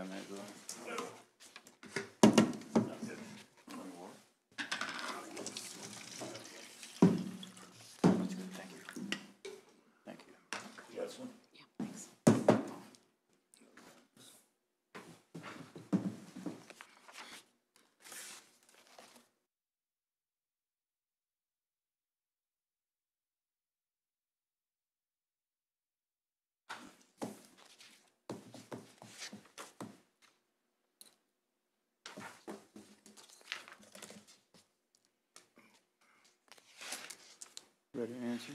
on that as well. That's good, thank you. Thank you. You got this one? Yeah, thanks. Ready to answer?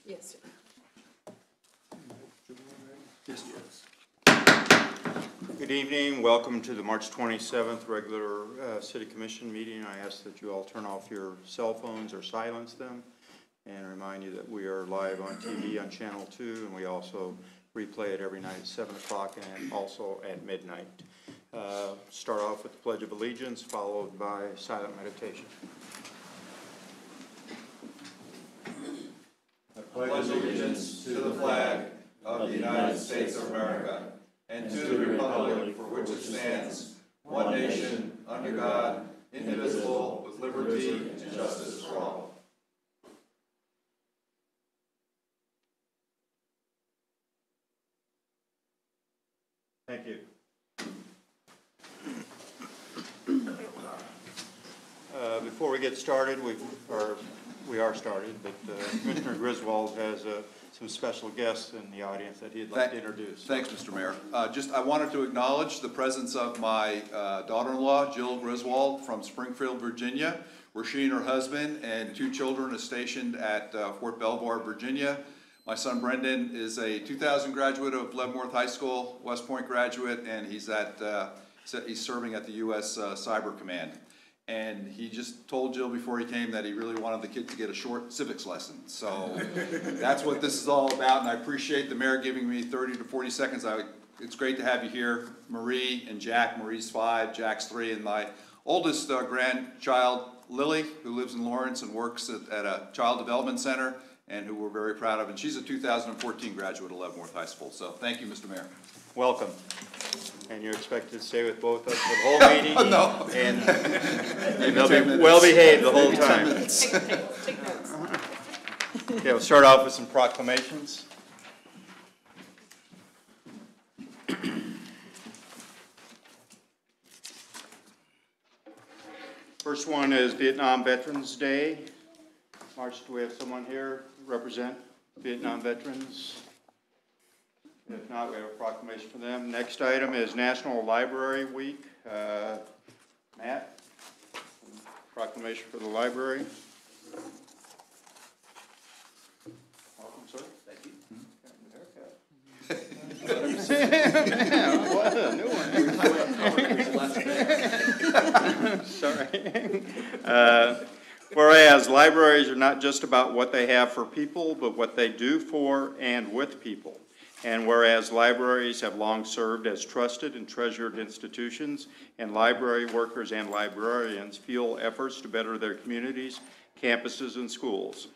Yes, sir. Yes. Good evening. Welcome to the March 27th regular City Commission meeting. I ask that you all turn off your cell phones or silence them, and remind you that we are live on TV on Channel 2, and we also replay it every night at 7 o'clock and also at midnight. Start off with the Pledge of Allegiance, followed by silent meditation. I pledge allegiance to the flag of the United States of America and to the republic for which it stands, one nation, under God, indivisible, with liberty and justice for all. Thank you. Before we get started, we are started, but Commissioner Griswold has some special guests in the audience that he'd like to introduce. Thanks, Mr. Mayor. I wanted to acknowledge the presence of my daughter-in-law, Jill Griswold, from Springfield, Virginia, where she and her husband and 2 children are stationed at Fort Belvoir, Virginia. My son Brendan is a 2000 graduate of Leavenworth High School, West Point graduate, and he's serving at the U.S. Cyber Command. And he just told Jill before he came that he really wanted the kid to get a short civics lesson. So that's what this is all about, and I appreciate the mayor giving me 30 to 40 seconds. It's great to have you here. Marie and Jack. Marie's 5, Jack's 3, and my oldest grandchild, Lily, who lives in Lawrence and works at a child development center, and who we're very proud of. And she's a 2014 graduate of Leavenworth High School. So thank you, Mr. Mayor. Welcome. And you're expected to stay with both of us for the whole meeting? No. And they'll be well behaved the whole time. Take notes. Okay, we'll start off with some proclamations. First one is Vietnam Veterans Day. March, do we have someone here to represent Vietnam veterans? If not, we have a proclamation for them. Next item is National Library Week. Matt, proclamation for the library. Welcome, sir. Thank you. What a new one. Sorry. Whereas libraries are not just about what they have for people, but what they do for and with people. And whereas libraries have long served as trusted and treasured institutions, and library workers and librarians fuel efforts to better their communities, campuses, and schools.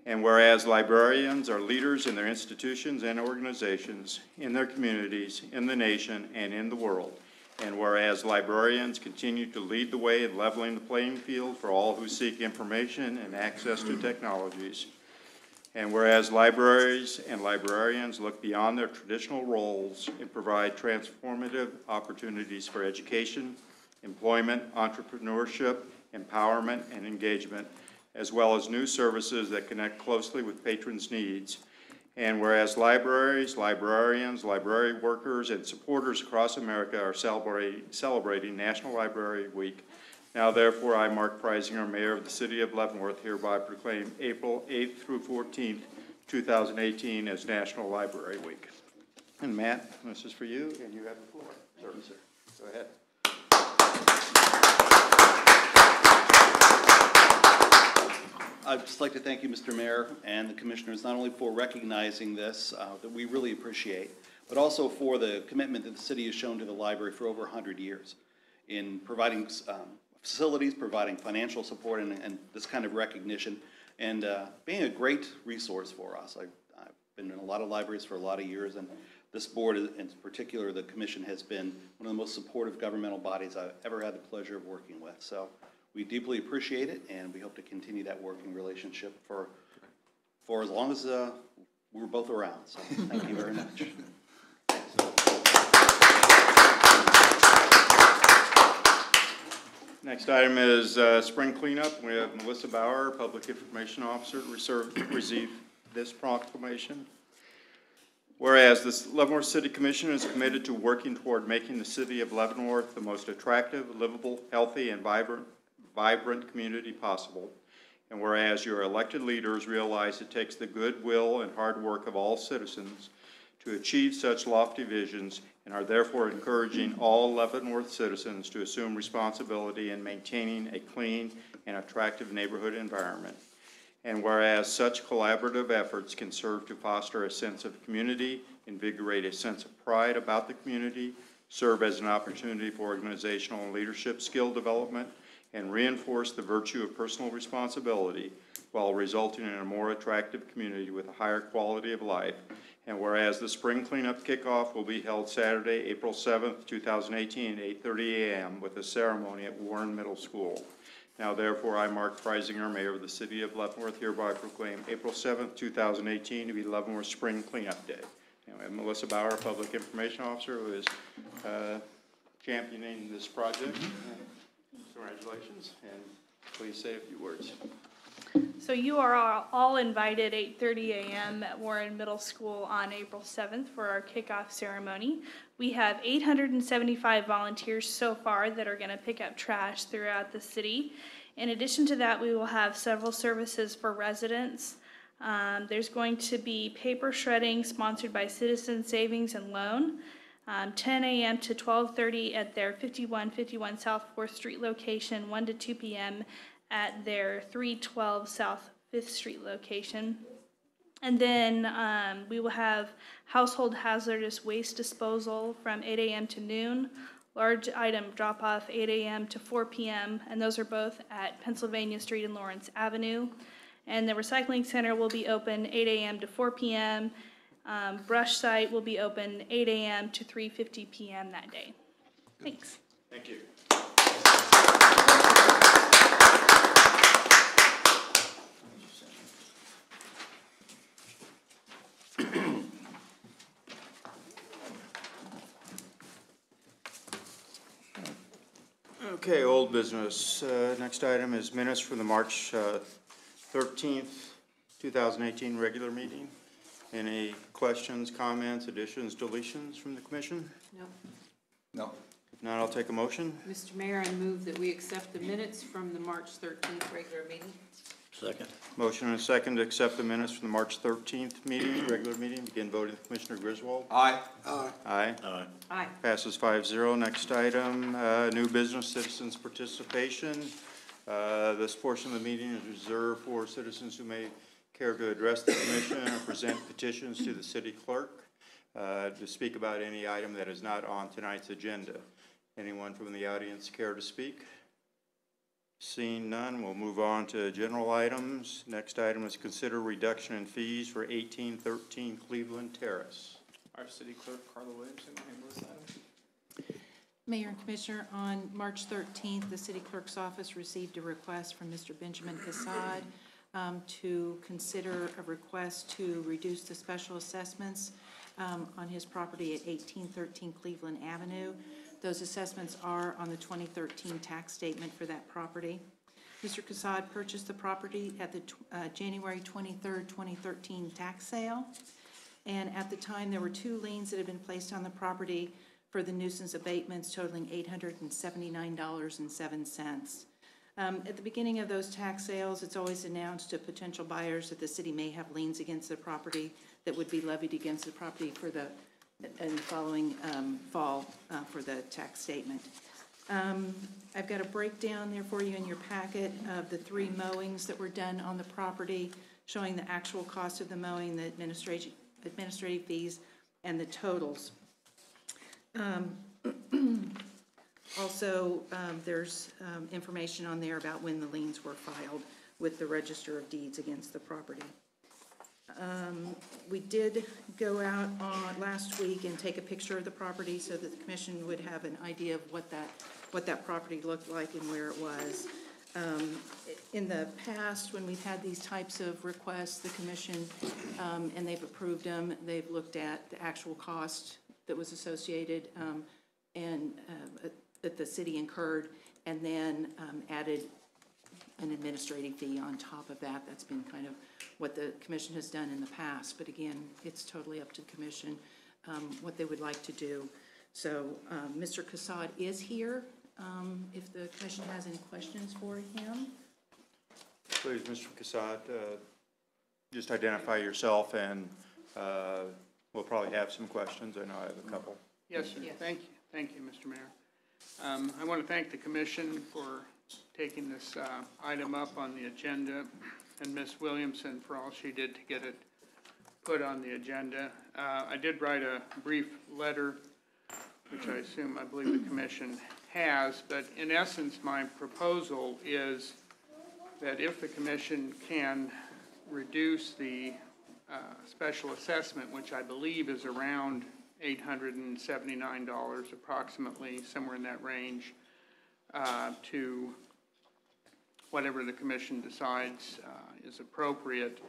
And whereas librarians are leaders in their institutions and organizations, in their communities, in the nation, and in the world. And whereas librarians continue to lead the way in leveling the playing field for all who seek information and access to technologies. And whereas libraries and librarians look beyond their traditional roles and provide transformative opportunities for education, employment, entrepreneurship, empowerment, and engagement, as well as new services that connect closely with patrons' needs. And whereas libraries, librarians, library workers, and supporters across America are celebrating National Library Week, now, therefore, I, Mark Preisinger, Mayor of the City of Leavenworth, hereby proclaim April 8th through 14th, 2018 as National Library Week. And Matt, this is for you, and you have the floor. Certainly, sir. Go ahead. I'd just like to thank you, Mr. Mayor, and the commissioners, not only for recognizing this, that we really appreciate, but also for the commitment that the city has shown to the library for over 100 years in providing facilities, providing financial support, and this kind of recognition, and being a great resource for us. I've been in a lot of libraries for a lot of years, and this board, in particular, the commission, has been one of the most supportive governmental bodies I've ever had the pleasure of working with. So we deeply appreciate it, and we hope to continue that working relationship for as long as we're both around. So thank you very much. Next item is spring cleanup. We have Melissa Bauer, Public Information Officer, to receive this proclamation. Whereas the Leavenworth City Commission is committed to working toward making the city of Leavenworth the most attractive, livable, healthy, and vibrant community possible. And whereas your elected leaders realize it takes the goodwill and hard work of all citizens to achieve such lofty visions, and are therefore encouraging all Leavenworth citizens to assume responsibility in maintaining a clean and attractive neighborhood environment. And whereas such collaborative efforts can serve to foster a sense of community, invigorate a sense of pride about the community, serve as an opportunity for organizational and leadership skill development, and reinforce the virtue of personal responsibility while resulting in a more attractive community with a higher quality of life. And whereas the spring cleanup kickoff will be held Saturday, April 7th, 2018 at 8:30 a.m. with a ceremony at Warren Middle School. Now therefore, I, Mark Freisinger, Mayor of the City of Leavenworth, hereby proclaim April 7th, 2018 to be Leavenworth Spring Cleanup Day. And we have Melissa Bauer, Public Information Officer, who is championing this project. Congratulations, and please say a few words. So you are all invited 8:30 a.m. at Warren Middle School on April 7th for our kickoff ceremony. We have 875 volunteers so far that are going to pick up trash throughout the city. In addition to that, we will have several services for residents. There's going to be paper shredding sponsored by Citizen Savings and Loan, 10 a.m. to 12:30 at their 5151 South 4th Street location, 1 to 2 p.m. at their 312 South 5th Street location. And then we will have household hazardous waste disposal from 8 a.m. to noon, large item drop-off 8 a.m. to 4 p.m., and those are both at Pennsylvania Street and Lawrence Avenue. And the recycling center will be open 8 a.m. to 4 p.m. Brush site will be open 8 a.m. to 3:50 p.m. that day. Thanks. Thank you. Okay, old business. Next item is minutes for the March 13th, 2018 regular meeting. Any questions, comments, additions, deletions from the commission? No. No. If not, I'll take a motion. Mr. Mayor, I move that we accept the minutes from the March 13th regular meeting. Second. Motion and a second to accept the minutes from the March 13th meeting, regular meeting. Begin voting. Commissioner Griswold. Aye. Aye. Aye. Aye. Passes 5-0. Next item, new business citizens participation. This portion of the meeting is reserved for citizens who may care to address the commission or present petitions to the city clerk to speak about any item that is not on tonight's agenda. Anyone from the audience care to speak? Seeing none, we'll move on to general items. Next item is consider reduction in fees for 1813 Cleveland Terrace. Our city clerk, Carla Williamson, will handle this item. Mayor and Commissioner, on March 13th, the City Clerk's Office received a request from Mr. Benjamin Cassad to consider a request to reduce the special assessments on his property at 1813 Cleveland Avenue. Those assessments are on the 2013 tax statement for that property. Mr. Cassad purchased the property at the January 23rd, 2013 tax sale. And at the time, there were 2 liens that had been placed on the property for the nuisance abatements totaling $879.07. At the beginning of those tax sales, it's always announced to potential buyers that the city may have liens against the property that would be levied against the property for the following fall for the tax statement. I've got a breakdown there for you in your packet of the 3 mowings that were done on the property, showing the actual cost of the mowing, the administrative fees, and the totals. Also, there's information on there about when the liens were filed with the Register of Deeds against the property. We did go out last week and take a picture of the property so that the commission would have an idea of what that property looked like and where it was. In the past, when we've had these types of requests, the commission, and they've approved them, they've looked at the actual cost that was associated and that the city incurred, and then added an administrative fee on top of that. That's been kind of what the commission has done in the past. But again, it's totally up to the commission what they would like to do. So Mr. Cassad is here. If the commission has any questions for him. Please, Mr. Cassad, just identify yourself, and we'll probably have some questions. I know I have a couple. Yes, sir. Yes. Thank you. Thank you, Mr. Mayor. I want to thank the commission for taking this item up on the agenda, and Ms. Williamson for all she did to get it put on the agenda. I did write a brief letter, which I believe the commission has, but in essence, my proposal is that if the commission can reduce the special assessment, which I believe is around $879 approximately, somewhere in that range, to whatever the commission decides is appropriate,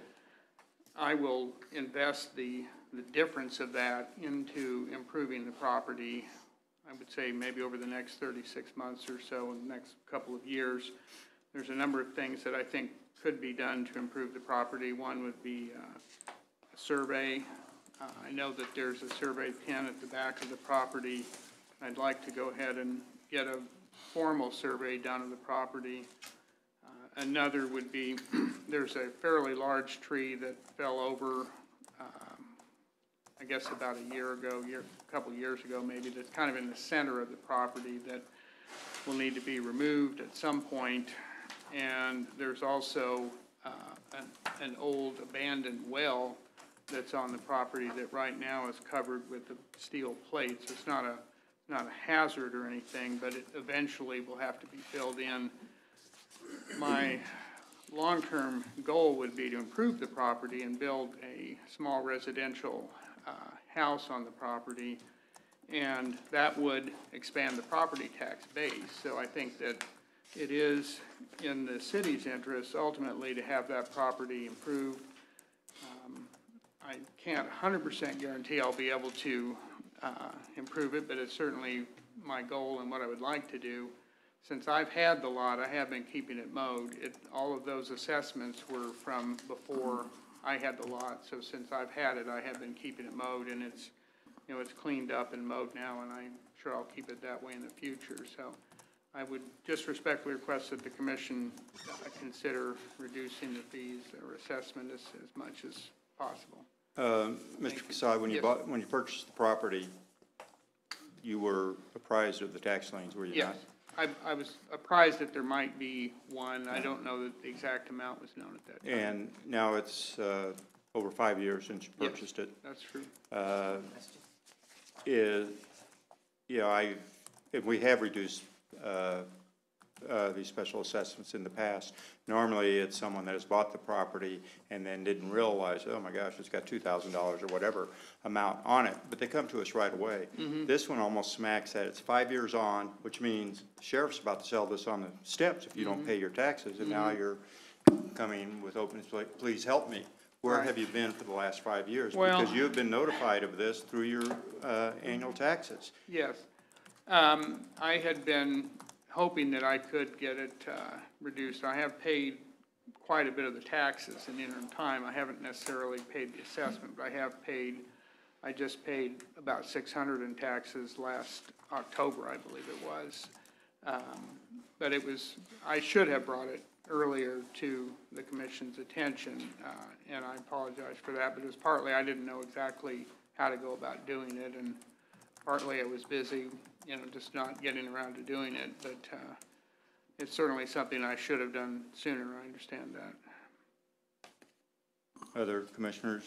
I will invest the difference of that into improving the property. I would say maybe over the next 36 months or so, in the next couple of years. There's a number of things that I think could be done to improve the property. One would be a survey. I know that there's a survey pin at the back of the property. I'd like to go ahead and get a formal survey done of the property. Another would be, there's a fairly large tree that fell over, I guess about a couple years ago maybe, that's kind of in the center of the property that will need to be removed at some point. And there's also an old abandoned well that's on the property that right now is covered with the steel plates. It's not a hazard or anything, but it eventually will have to be filled in. My long-term goal would be to improve the property and build a small residential house on the property, and that would expand the property tax base. So I think that it is in the city's interest ultimately to have that property improved. I can't 100% guarantee I'll be able to improve it, but it's certainly my goal and what I would like to do. Since I've had the lot, I have been keeping it mowed. All of those assessments were from before I had the lot, so since I've had it, I have been keeping it mowed, and it's cleaned up and mowed now, and I'm sure I'll keep it that way in the future. So I would just respectfully request that the commission consider reducing the fees or assessment as much as possible. Mr. Cassad, when you purchased the property, you were apprised of the tax liens, were you not? Yes, I was apprised that there might be one. I don't know that the exact amount was known at that time. And now it's over 5 years since you purchased it. That's true. We have reduced these special assessments in the past. Normally, it's someone that has bought the property and then didn't realize, oh my gosh, it's got $2,000 or whatever amount on it, but they come to us right away. Mm-hmm. This one almost smacks that. It's 5 years on, which means the sheriff's about to sell this on the steps if you don't pay your taxes, and now you're coming with open, please help me. Where Right. have you been for the last 5 years? Well, because you have been notified of this through your annual taxes. Yes. I had been hoping that I could get it reduced. I have paid quite a bit of the taxes in the interim time. I haven't necessarily paid the assessment, but I just paid about $600 in taxes last October, I believe it was. But I should have brought it earlier to the commission's attention, and I apologize for that, but it was partly I didn't know exactly how to go about doing it, and partly I was busy, just not getting around to doing it, but it's certainly something I should have done sooner. I understand that. Other commissioners,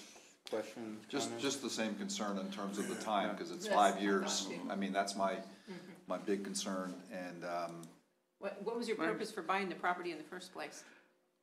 questions? Just the same concern in terms of the time, because it's 5 years. I mean, that's my big concern, and What was your purpose for buying the property in the first place?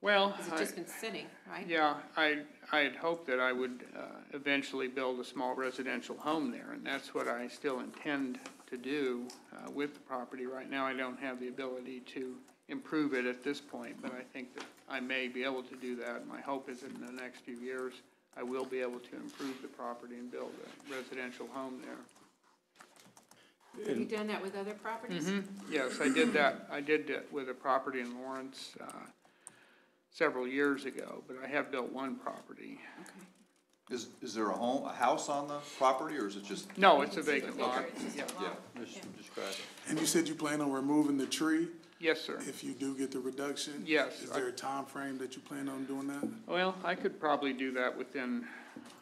Well, Because it's just been sitting, right? yeah, I had hoped that I would eventually build a small residential home there, and that's what I still intend to do with the property. Right now, I don't have the ability to improve it at this point, but I think that I may be able to do that. My hope is that in the next few years, I will be able to improve the property and build a residential home there. Have you done that with other properties? Yes, I did that. I did that with a property in Lawrence several years ago, but I have built one property. Okay. Is there a house on the property, or is it just? No, it's a vacant lot. Yeah. Describe it. And you said you plan on removing the tree Yes, sir. if you do get the reduction? Yes. Is there a time frame that you plan on doing that? Well, I could probably do that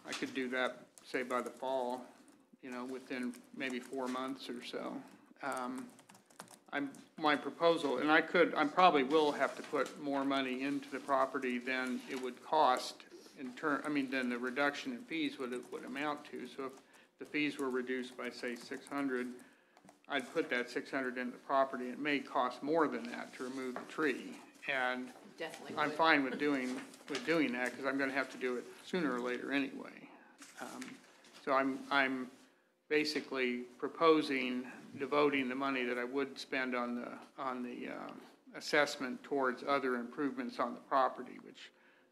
I could do that, say, by the fall, within maybe 4 months or so. My proposal, and I probably will have to put more money into the property than it would cost than the reduction in fees would amount to. So if the fees were reduced by, say, $600, I'd put that $600 in the property. It may cost more than that to remove the tree. And Definitely I'm would. fine with doing that, because I'm gonna have to do it sooner or later anyway. So I'm basically proposing devoting the money that I would spend on the assessment towards other improvements on the property, which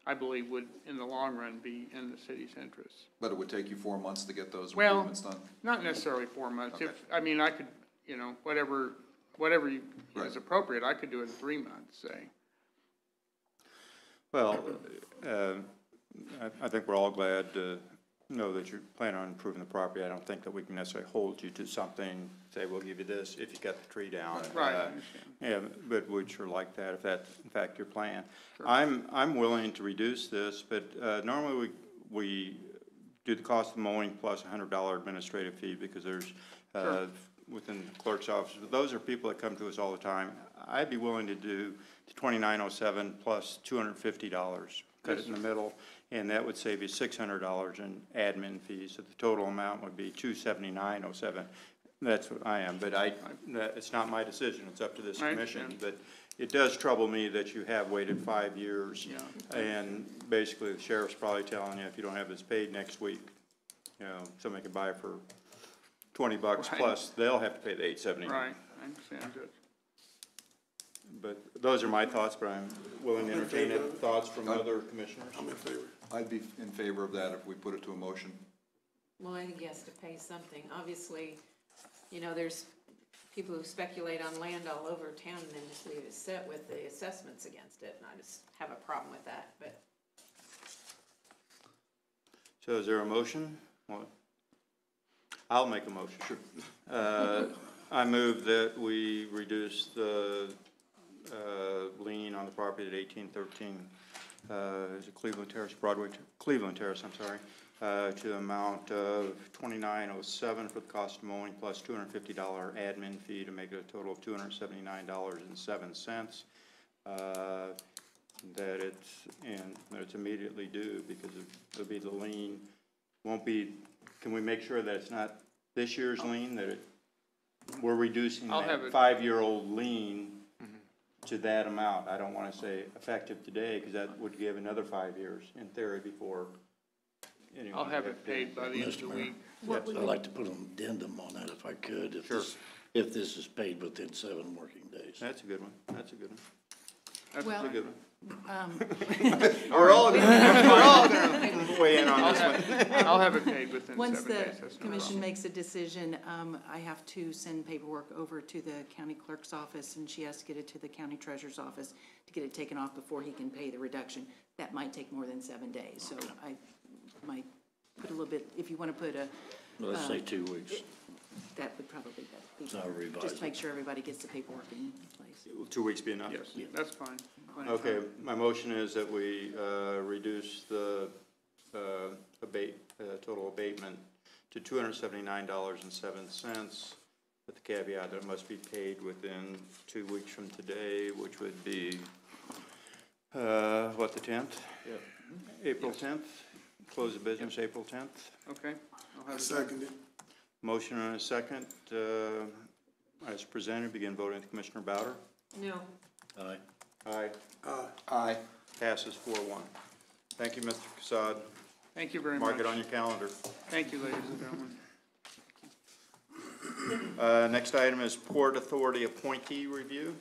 I believe would, in the long run, be in the city's interest. But it would take you 4 months to get those Well, improvements done? Not necessarily 4 months. Okay. I could, whatever is Right. appropriate, I could do it in 3 months, say. Well, I think we're all glad to know that you plan on improving the property. I don't think that we can necessarily hold you to something, say, we'll give you this if you got the tree down. Right, I understand. Yeah, but we'd sure like that if that's in fact your plan. I'm willing to reduce this, but normally we do the cost of mowing plus $100 administrative fee, because there's, within the clerk's office, but those are people that come to us all the time. I'd be willing to do $29.07 plus $250, cut it in the middle, and that would save you $600 in admin fees. So the total amount would be $279.07. That's what I am, but it's not my decision. It's up to this I commission. understand. But it does trouble me that you have waited 5 years. Yeah. And basically the sheriff's probably telling you, if you don't have this paid next week, somebody can buy it for $20 Right. plus, they'll have to pay the $8.79. Right, I understand, Judge. But those are my thoughts, but I'm willing to entertain thoughts from other commissioners. I'm in favor. I'd be in favor of that if we put it to a motion. Well, I think he has to pay something. Obviously, there's people who speculate on land all over town and then just leave it set with the assessments against it, and I just have a problem with that, but. So is there a motion? Well, I'll make a motion. Sure. I move that we reduce the lien on the property at 1813, is it Cleveland Terrace, Cleveland Terrace, I'm sorry, to the amount of $29.07 for the cost of mowing plus $250 admin fee to make it a total of $279.07. That it's immediately due, because it'll be the lien. Won't be. Can we make sure that it's not this year's lien, that we're reducing that 5-year-old lien to that amount? I don't want to say effective today, because that would give another 5 years in theory before anyone. I'll have it paid by the end of the week. I'd like to put an addendum on that if I could, if this is paid within 7 working days. That's a good one. That's a good one. That's Well, That's a good one. We're all going to weigh in on this one. I'll have it paid within 7 Once days. the That's no commission problem. makes a decision, I have to send paperwork over to the county clerk's office, and she has to get it to the county treasurer's office to get it taken off before he can pay the reduction. That might take more than 7 days, so I might put a little bit, if you want to put a, Let's say 2 weeks. that would probably be, So I'll revise just to make it. sure everybody gets the paperwork in place. Will 2 weeks be enough? Yes, that's fine. Plenty of Okay, time. my motion is that we reduce the total abatement to $279.07, with the caveat that it must be paid within 2 weeks from today, which would be, the 10th? Yep. April 10th? Close of business April 10th? Okay. I'll have it. Second it. Motion and a second, as presented, begin voting with Commissioner Bowder. No, Aye. Aye. Aye. Passes 4-1. Thank you, Mr. Casad. Thank you very much. Mark it on your calendar. Thank you, ladies and gentlemen. Next item is Port Authority appointee review.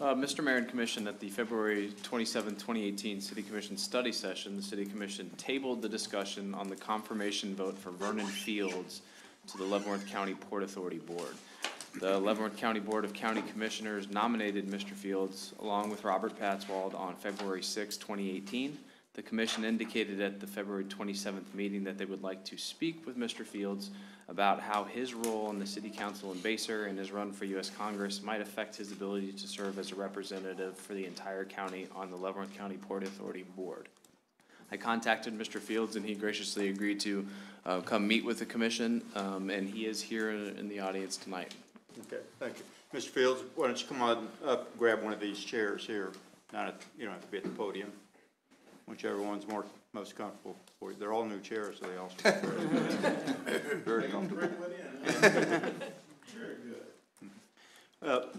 Mr. Mayor and Commission, at the February 27, 2018 City Commission study session, the City Commission tabled the discussion on the confirmation vote for Vernon Fields to the Leavenworth County Port Authority Board. The Leavenworth County Board of County Commissioners nominated Mr. Fields along with Robert Patswald on February 6, 2018. The commission indicated at the February 27th meeting that they would like to speak with Mr. Fields about how his role on the City Council in Basel and his run for U.S. Congress might affect his ability to serve as a representative for the entire county on the Leavenworth County Port Authority Board. I contacted Mr. Fields and he graciously agreed to come meet with the commission, and he is here in the audience tonight. Okay, thank you. Mr. Fields, why don't you come on up, grab one of these chairs here. You don't have to be at the podium. Whichever one's most comfortable for you. They're all new chairs, so they all very comfortable.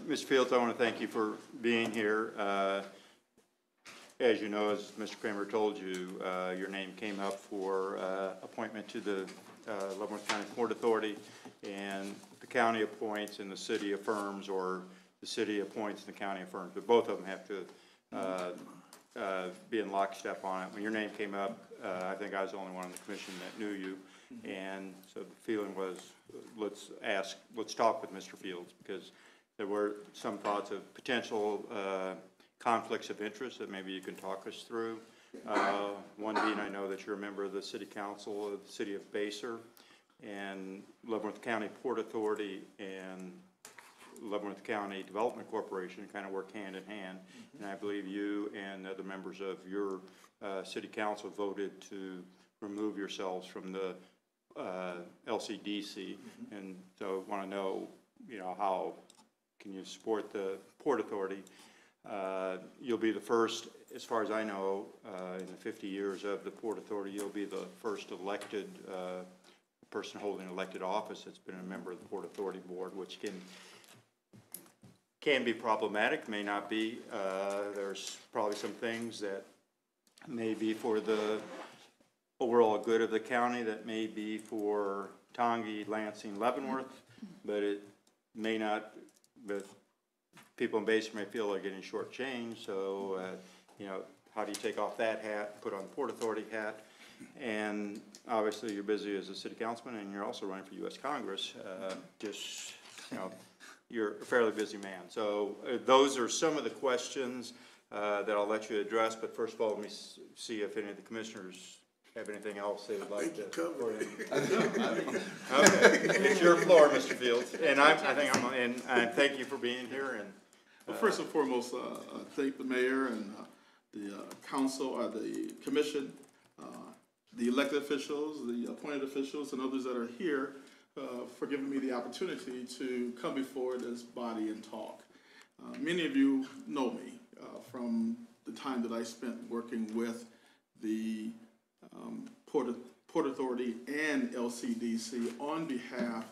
Mr. Fields, I want to thank you for being here. As you know, as Mr. Kramer told you, your name came up for appointment to the Leavenworth County Port Authority, and the county appoints and the city affirms, or the city appoints and the county affirms, but both of them have to be in lockstep on it. When your name came up, I think I was the only one on the commission that knew you, and so the feeling was, let's talk with Mr. Fields, because there were some thoughts of potential conflicts of interest that maybe you can talk us through. One being, I know that you're a member of the City Council of the City of Basel, and Leavenworth County Port Authority and Leavenworth County Development Corporation kind of work hand in hand, and I believe you and other members of your city council voted to remove yourselves from the LCDC, and so I want to know, how can you support the Port Authority? You'll be the first, as far as I know, in the 50 years of the Port Authority, you'll be the first elected person holding elected office that's been a member of the Port Authority Board, which can be problematic, may not be. There's probably some things that may be for the overall good of the county, that may be for Tongi, Lansing, Leavenworth, but it may not, but people in Basel may feel they're getting shortchanged, so, how do you take off that hat and put on the Port Authority hat? And obviously you're busy as a city councilman, and you're also running for U.S. Congress. You're a fairly busy man. So those are some of the questions that I'll let you address, but first of all, let me see if any of the commissioners have anything else they would like to. Okay, it's your floor, Mr. Fields, and I thank you for being here. And well, first and foremost, thank the mayor and the council, or the commission, the elected officials, the appointed officials, and others that are here for giving me the opportunity to come before this body and talk. Many of you know me from the time that I spent working with the Port Authority and LCDC on behalf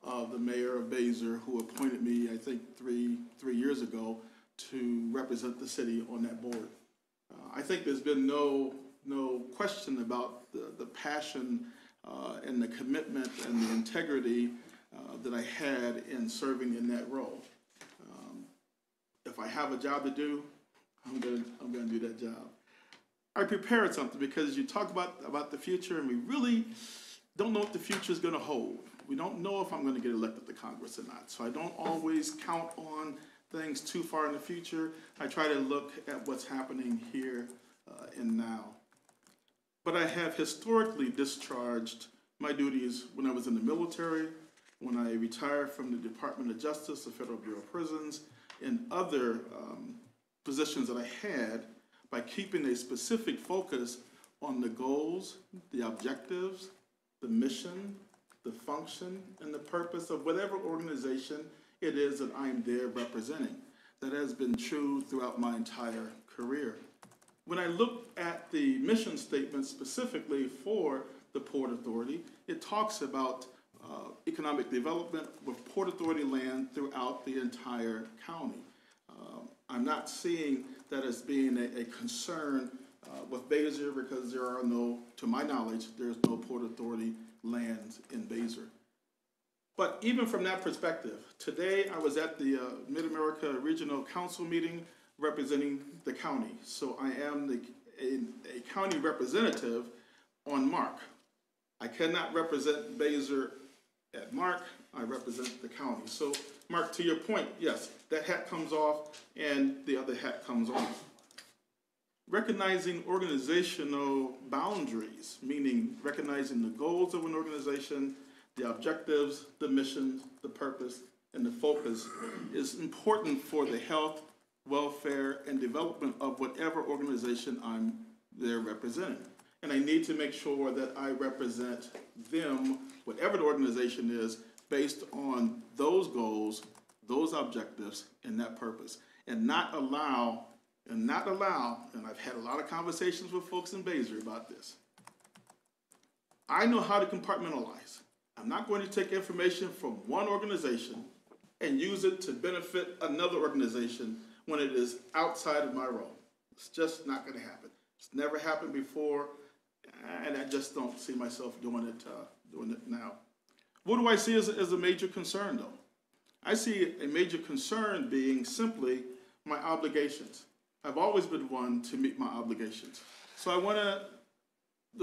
of the mayor of Basel, who appointed me, I think, three years ago to represent the city on that board. I think there's been no question about the passion and the commitment and the integrity that I had in serving in that role. If I have a job to do, I'm gonna do that job. I prepared something because you talk about the future, and we really don't know what the future is going to hold. We don't know if I'm going to get elected to Congress or not. So I don't always count on things too far in the future. I try to look at what's happening here and now. But I have historically discharged my duties when I was in the military, when I retired from the Department of Justice, the Federal Bureau of Prisons, and other positions that I had, by keeping a specific focus on the goals, the objectives, the mission, the function, and the purpose of whatever organization it is that I'm there representing. That has been true throughout my entire career. When I look at the mission statement specifically for the Port Authority, it talks about economic development with Port Authority land throughout the entire county. I'm not seeing that as being a concern with Baser because there are no, to my knowledge, there's no Port Authority lands in Baser. But even from that perspective, today I was at the Mid-America Regional Council meeting representing the county. So I am a county representative on MARC. I cannot represent Baser at MARC, I represent the county. So Mark, to your point, yes, that hat comes off and the other hat comes on. Recognizing organizational boundaries, meaning recognizing the goals of an organization, the objectives, the missions, the purpose, and the focus is important for the health, welfare, and development of whatever organization I'm there representing. And I need to make sure that I represent them, whatever the organization is, based on those goals, those objectives, and that purpose. And not allow, and I've had a lot of conversations with folks in Baser about this. I know how to compartmentalize. I'm not going to take information from one organization and use it to benefit another organization when it is outside of my role. It's just not going to happen. It's never happened before, and I just don't see myself doing it now. What do I see as a major concern, though? I see a major concern being simply my obligations. I've always been one to meet my obligations. So I want to,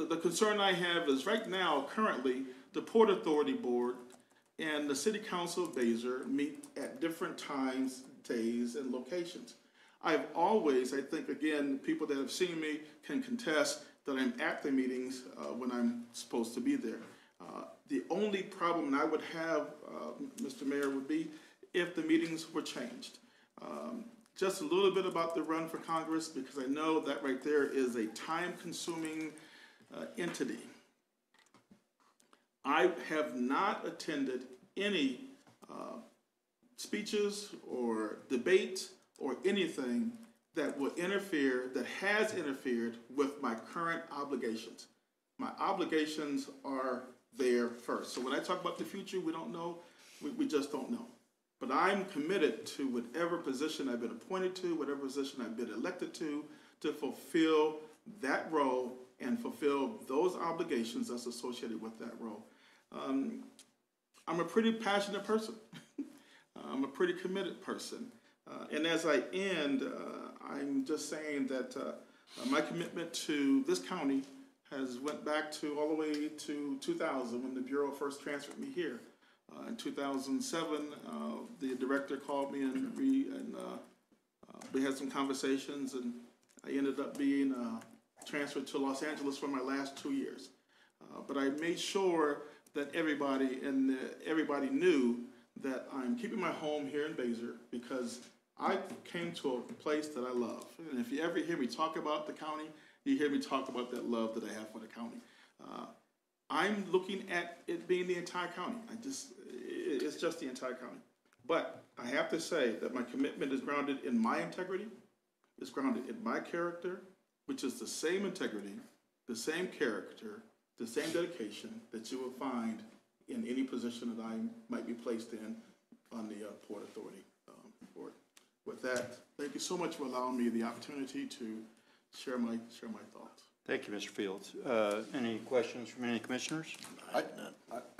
the concern I have is right now, currently, the Port Authority Board and the City Council of Baser meet at different times, days, and locations. I've always, I think, again, people that have seen me can contest that I'm at the meetings when I'm supposed to be there. The only problem I would have, Mr. Mayor, would be if the meetings were changed. Just a little bit about the run for Congress, because I know that right there is a time-consuming entity. I have not attended any speeches or debates or anything that will interfere, that has interfered with my current obligations. My obligations are there first. So when I talk about the future, we don't know, we just don't know. But I'm committed to whatever position I've been appointed to, whatever position I've been elected to fulfill that role and fulfill those obligations that's associated with that role. I'm a pretty passionate person. I'm a pretty committed person. And as I end, I'm just saying that my commitment to this county has went back to all the way to 2000 when the Bureau first transferred me here. In 2007, the director called me and we had some conversations, and I ended up being transferred to Los Angeles for my last 2 years. But I made sure that everybody knew that I'm keeping my home here in Baser because I came to a place that I love. And if you ever hear me talk about the county, you hear me talk about that love that I have for the county. I'm looking at it being the entire county. It's just the entire county. But I have to say that my commitment is grounded in my integrity. It's grounded in my character, which is the same integrity, the same character, the same dedication that you will find in any position that I might be placed in on the Port Authority board. With that, thank you so much for allowing me the opportunity to share my thoughts. Thank you, Mr. Fields. Any questions from any commissioners? I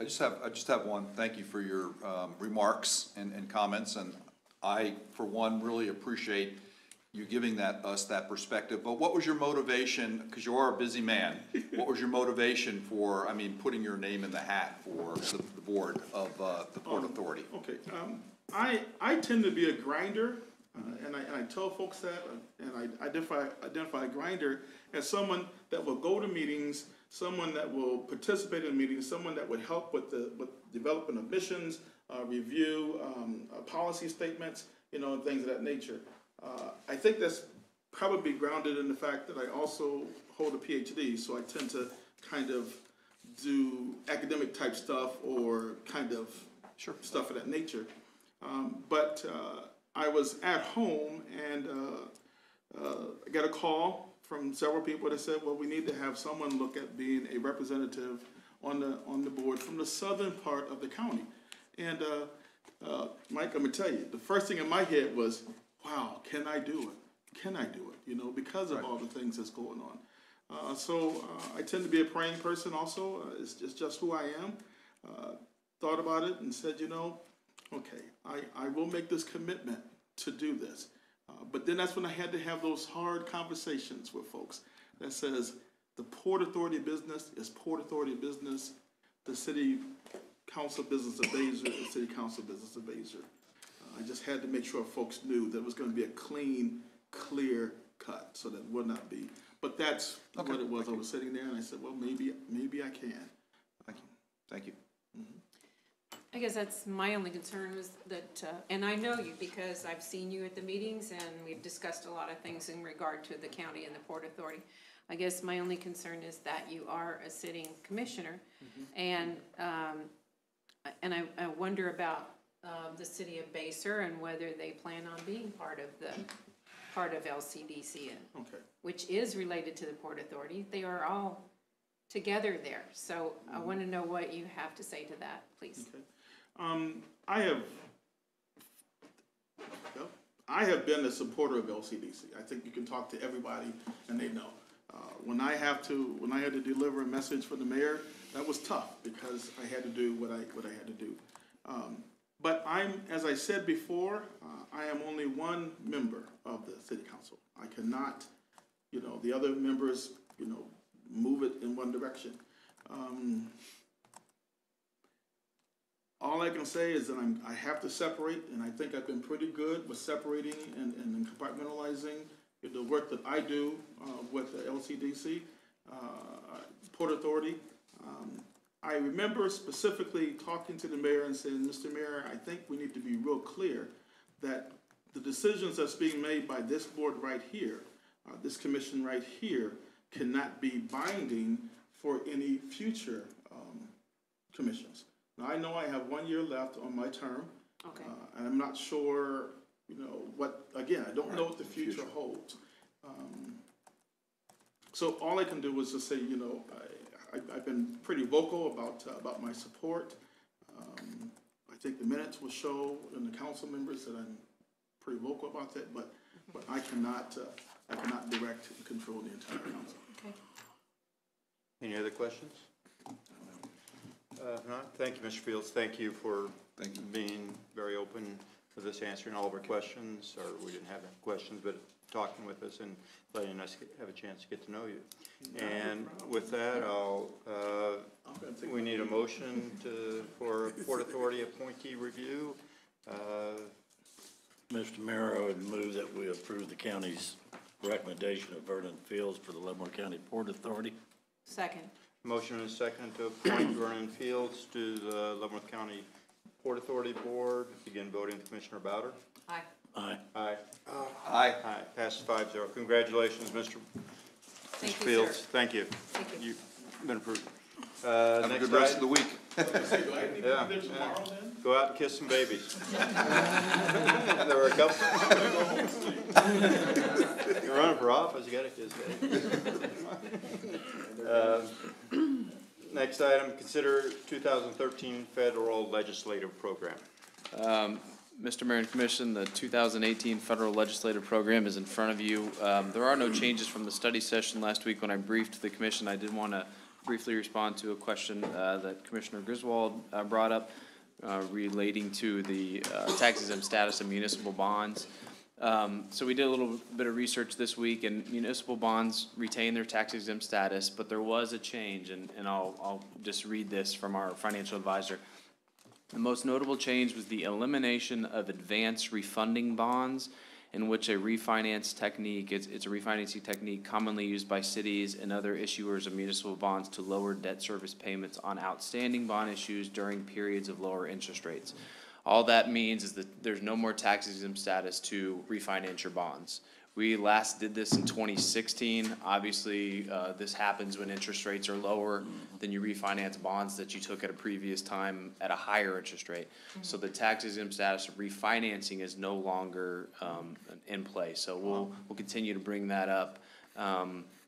just have one. Thank you for your remarks and comments, and I, for one, really appreciate you giving us that perspective. But what was your motivation, because you are a busy man, what was your motivation for, putting your name in the hat for the board of the Port Authority? Okay. I tend to be a grinder, and I tell folks that, and I identify a grinder as someone that will go to meetings, someone that will participate in meetings, someone that would help with development of missions, review policy statements, and things of that nature. I think that's probably grounded in the fact that I also hold a PhD, so I tend to kind of do academic type stuff or kind of stuff of that nature. But I was at home and I got a call from several people that said, well, we need to have someone look at being a representative on the board from the southern part of the county. And Mike, I'm gonna tell you, the first thing in my head was, wow, can I do it? Can I do it? You know, because of all the things that's going on. So I tend to be a praying person also. It's just who I am. Thought about it and said, you know, okay, I will make this commitment to do this. But then that's when I had to have those hard conversations with folks that says the Port Authority business is Port Authority business, the City Council business of Basel is City Council business of Basel. I just had to make sure folks knew that it was going to be a clean, clear cut, so that it would not be. But that's what it was. I was sitting there and I said, well, maybe I can. Thank you. Thank you. I guess that's my only concern was that, and I know you because I've seen you at the meetings and we've discussed a lot of things in regard to the county and the Port Authority. I guess my only concern is that you are a sitting commissioner, and I wonder about the city of Basel and whether they plan on being part of LCDC, Okay. which is related to the Port Authority. They are all together there, so I want to know what you have to say to that, please. Okay. I have been a supporter of LCDC. I think you can talk to everybody and they know. When I had to deliver a message for the mayor, that was tough because I had to do what I had to do. But as I said before, I am only one member of the city council. I cannot, the other members, move it in one direction. All I can say is that I have to separate, and I think I've been pretty good with separating and compartmentalizing the work that I do with the LCDC, Port Authority. I remember specifically talking to the mayor and saying, Mr. Mayor, I think we need to be real clear that the decisions that's being made by this board right here, this commission right here, cannot be binding for any future commissions. Now, I know I have 1 year left on my term. Okay. And I'm not sure, I don't know what the future holds. So all I can do is just say, I've been pretty vocal about my support. I think the minutes will show in the council members that I'm pretty vocal about that, but I cannot direct and control the entire council. Okay. Any other questions? If not, thank you, Mr. Fields. Thank you for being very open with us, answering all of our questions, or we didn't have any questions, but talking with us and letting us have a chance to get to know you. And with that, we need a motion for Port Authority appointee review. Mr. Mayor, I would move that we approve the county's recommendation of Vernon Fields for the Leavenworth County Port Authority. Second. Motion and a second to appoint Vernon Fields to the Leavenworth County Port Authority Board. Begin voting. Commissioner Bowder? Aye. Aye. Aye. Aye. Aye. Passes 5-0. Congratulations, Mr. Thank you, Fields. sir. Thank you. Thank you. You've been approved. Have a Next good rest of item. the week. Do I need to be there tomorrow then? Go out and kiss some babies. There were a couple. You're running for office, you gotta kiss babies. Next item, consider 2013 federal legislative program. Mr. Mayor and Commission, the 2018 federal legislative program is in front of you. There are no changes from the study session last week when I briefed the commission. I did want to briefly respond to a question that Commissioner Griswold brought up relating to the tax exempt status of municipal bonds. So we did a little bit of research this week, and municipal bonds retain their tax exempt status, but there was a change, and I'll just read this from our financial advisor. The most notable change was the elimination of advance refunding bonds, in which a refinance technique, it's a refinancing technique commonly used by cities and other issuers of municipal bonds to lower debt service payments on outstanding bond issues during periods of lower interest rates. All that means is that there's no more tax exempt status to refinance your bonds. We last did this in 2016. Obviously, this happens when interest rates are lower, then you refinance bonds that you took at a previous time at a higher interest rate. So the tax exempt status of refinancing is no longer in place. So we'll continue to bring that up.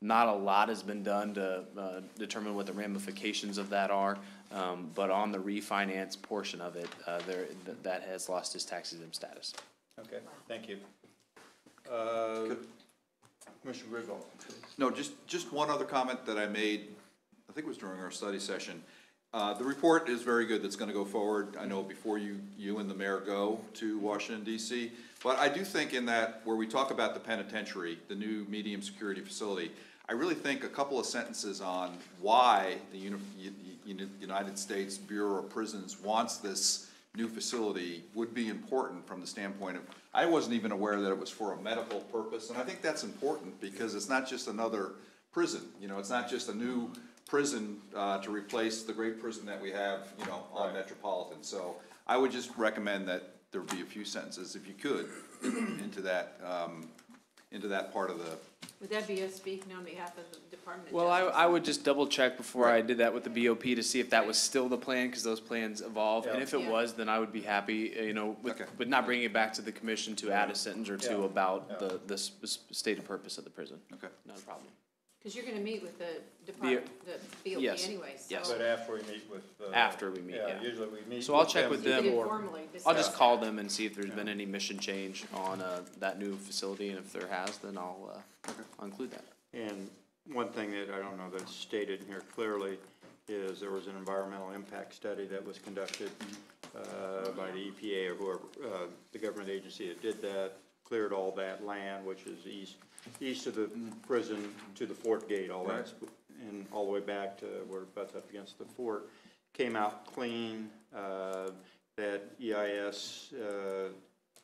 Not a lot has been done to determine what the ramifications of that are, but on the refinance portion of it, that has lost its tax exempt status. Okay, thank you. Commissioner Griswold. No, just one other comment that I made, I think it was during our study session. The report is very good, that's gonna go forward, I know before you and the mayor go to Washington DC. But I do think in that, where we talk about the penitentiary, the new medium security facility, I really think a couple of sentences on why the United States Bureau of Prisons wants this new facility would be important from the standpoint of, I wasn't even aware that it was for a medical purpose, and I think that's important because it's not just another prison, it's not just a new prison to replace the great prison that we have, on Metropolitan. So I would just recommend that there be a few sentences, if you could, into that part of the. Would that be us speaking on behalf of the Department of Well, Justice? I would just double check before I did that with the BOP to see if that was still the plan, because those plans evolve. And if it Yeah. was, then I would be happy, Okay. with not bringing it back to the commission to add a sentence or two Yeah. about the stated purpose of the prison. Okay. Not a problem. Cause you're gonna meet with the Department, the BOP Yes. anyway, so. Yes. But after we meet with. After we meet, yeah. Usually we meet. So I'll check with You could them. informally I'll discuss just call that. them and see if there's been any mission change on, that new facility, and if there has, then I'll include that. And one thing that I don't know that's stated here clearly is there was an environmental impact study that was conducted by the EPA or whoever, the government agency that did that, cleared all that land, which is east of the prison to the fort gate, all that's, and all the way back to where it butts up against the fort, came out clean. That EIS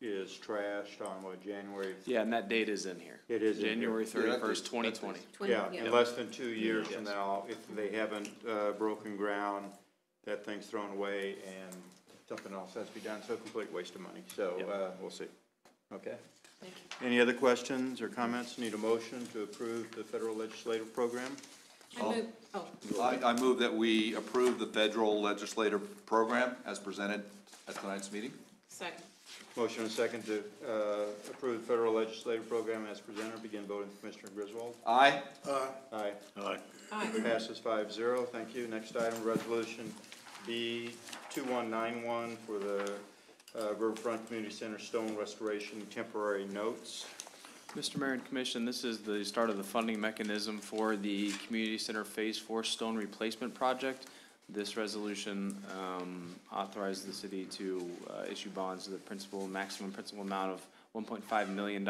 is trashed on January. Yeah, and that date is in here. It is in here. January 31st, 2020. Yeah, in less than 2 years from now, if they haven't broken ground, that thing's thrown away and something else has to be done, so a complete waste of money, so, we'll see. Okay? Thank you. Any other questions or comments? Need a motion to approve the federal legislative program? I move that we approve the federal legislative program as presented at tonight's meeting. Second. Motion and second to approve the federal legislative program as presented. Begin voting. Commissioner Griswold? Aye. Aye. Aye. Aye. Passes 5-0. Thank you. Next item, resolution B 2191 for the Riverfront Community Center Stone Restoration Temporary Notes. Mr. Mayor and Commission, this is the start of the funding mechanism for the Community Center Phase 4 Stone Replacement Project. This resolution authorizes the city to issue bonds to the maximum principal amount of $1.5 million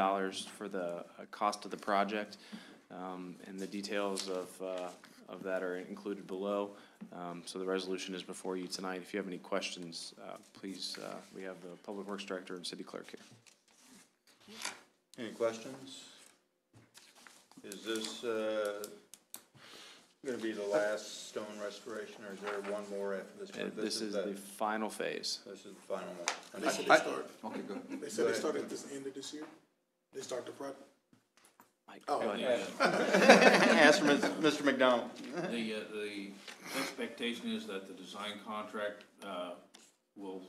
for the cost of the project. And the details of that are included below. So the resolution is before you tonight. If you have any questions, please, we have the Public Works Director and City Clerk here. Any questions? Is this going to be the last stone restoration, or is there one more after this? This is the final phase. This is the final one. They said they start, Okay, go ahead. they said they started at this end of this year? They start the project? Mike, Oh, go ahead. Ask for Mr. McDonald. The expectation is that the design contract will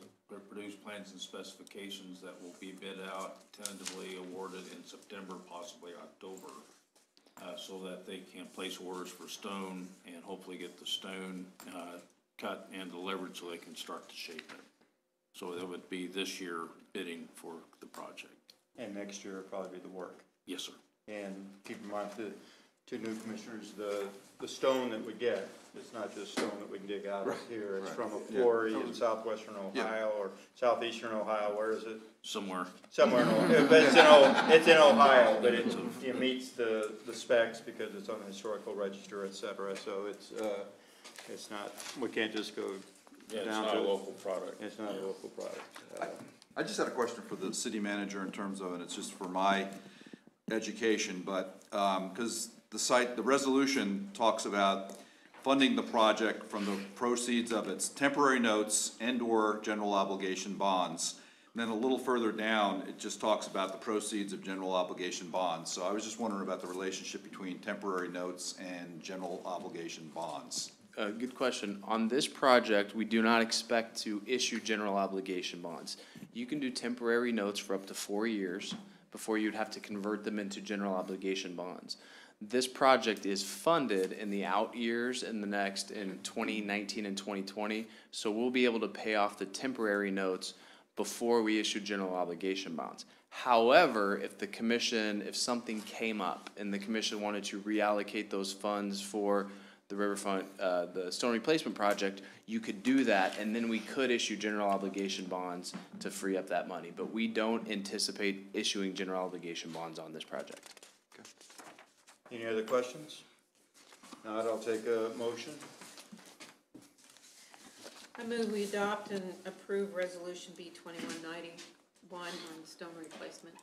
produce plans and specifications that will be bid out, tentatively awarded in September, possibly October, so that they can place orders for stone and hopefully get the stone cut and delivered so they can start to shape it. So that would be this year bidding for the project. And next year will probably be the work. Yes, sir. And keep in mind, to new commissioners, the stone that we get, it's not just stone that we can dig out of here. It's from a quarry in southwestern Ohio or southeastern Ohio. Where is it? Somewhere. Somewhere in Ohio. But it's in Ohio, but it meets the specs because it's on the historical register, et cetera. So it's not, we can't just go Yeah, it's down not to. a local product. It's not a local product. I just had a question for the city manager in terms of, and it's just for my education, but, because the resolution talks about funding the project from the proceeds of its temporary notes and/or general obligation bonds. And then a little further down, it just talks about the proceeds of general obligation bonds. So I was just wondering about the relationship between temporary notes and general obligation bonds. Good question. On this project, we do not expect to issue general obligation bonds. You can do temporary notes for up to 4 years before you'd have to convert them into general obligation bonds. This project is funded in the out years in 2019 and 2020, so we'll be able to pay off the temporary notes before we issue general obligation bonds. However, if something came up and the commission wanted to reallocate those funds for the riverfront, the stone replacement project, you could do that, and then we could issue general obligation bonds to free up that money. But we don't anticipate issuing general obligation bonds on this project. Any other questions? Not, I'll take a motion. I move we adopt and approve Resolution B 2191 on stone replacement.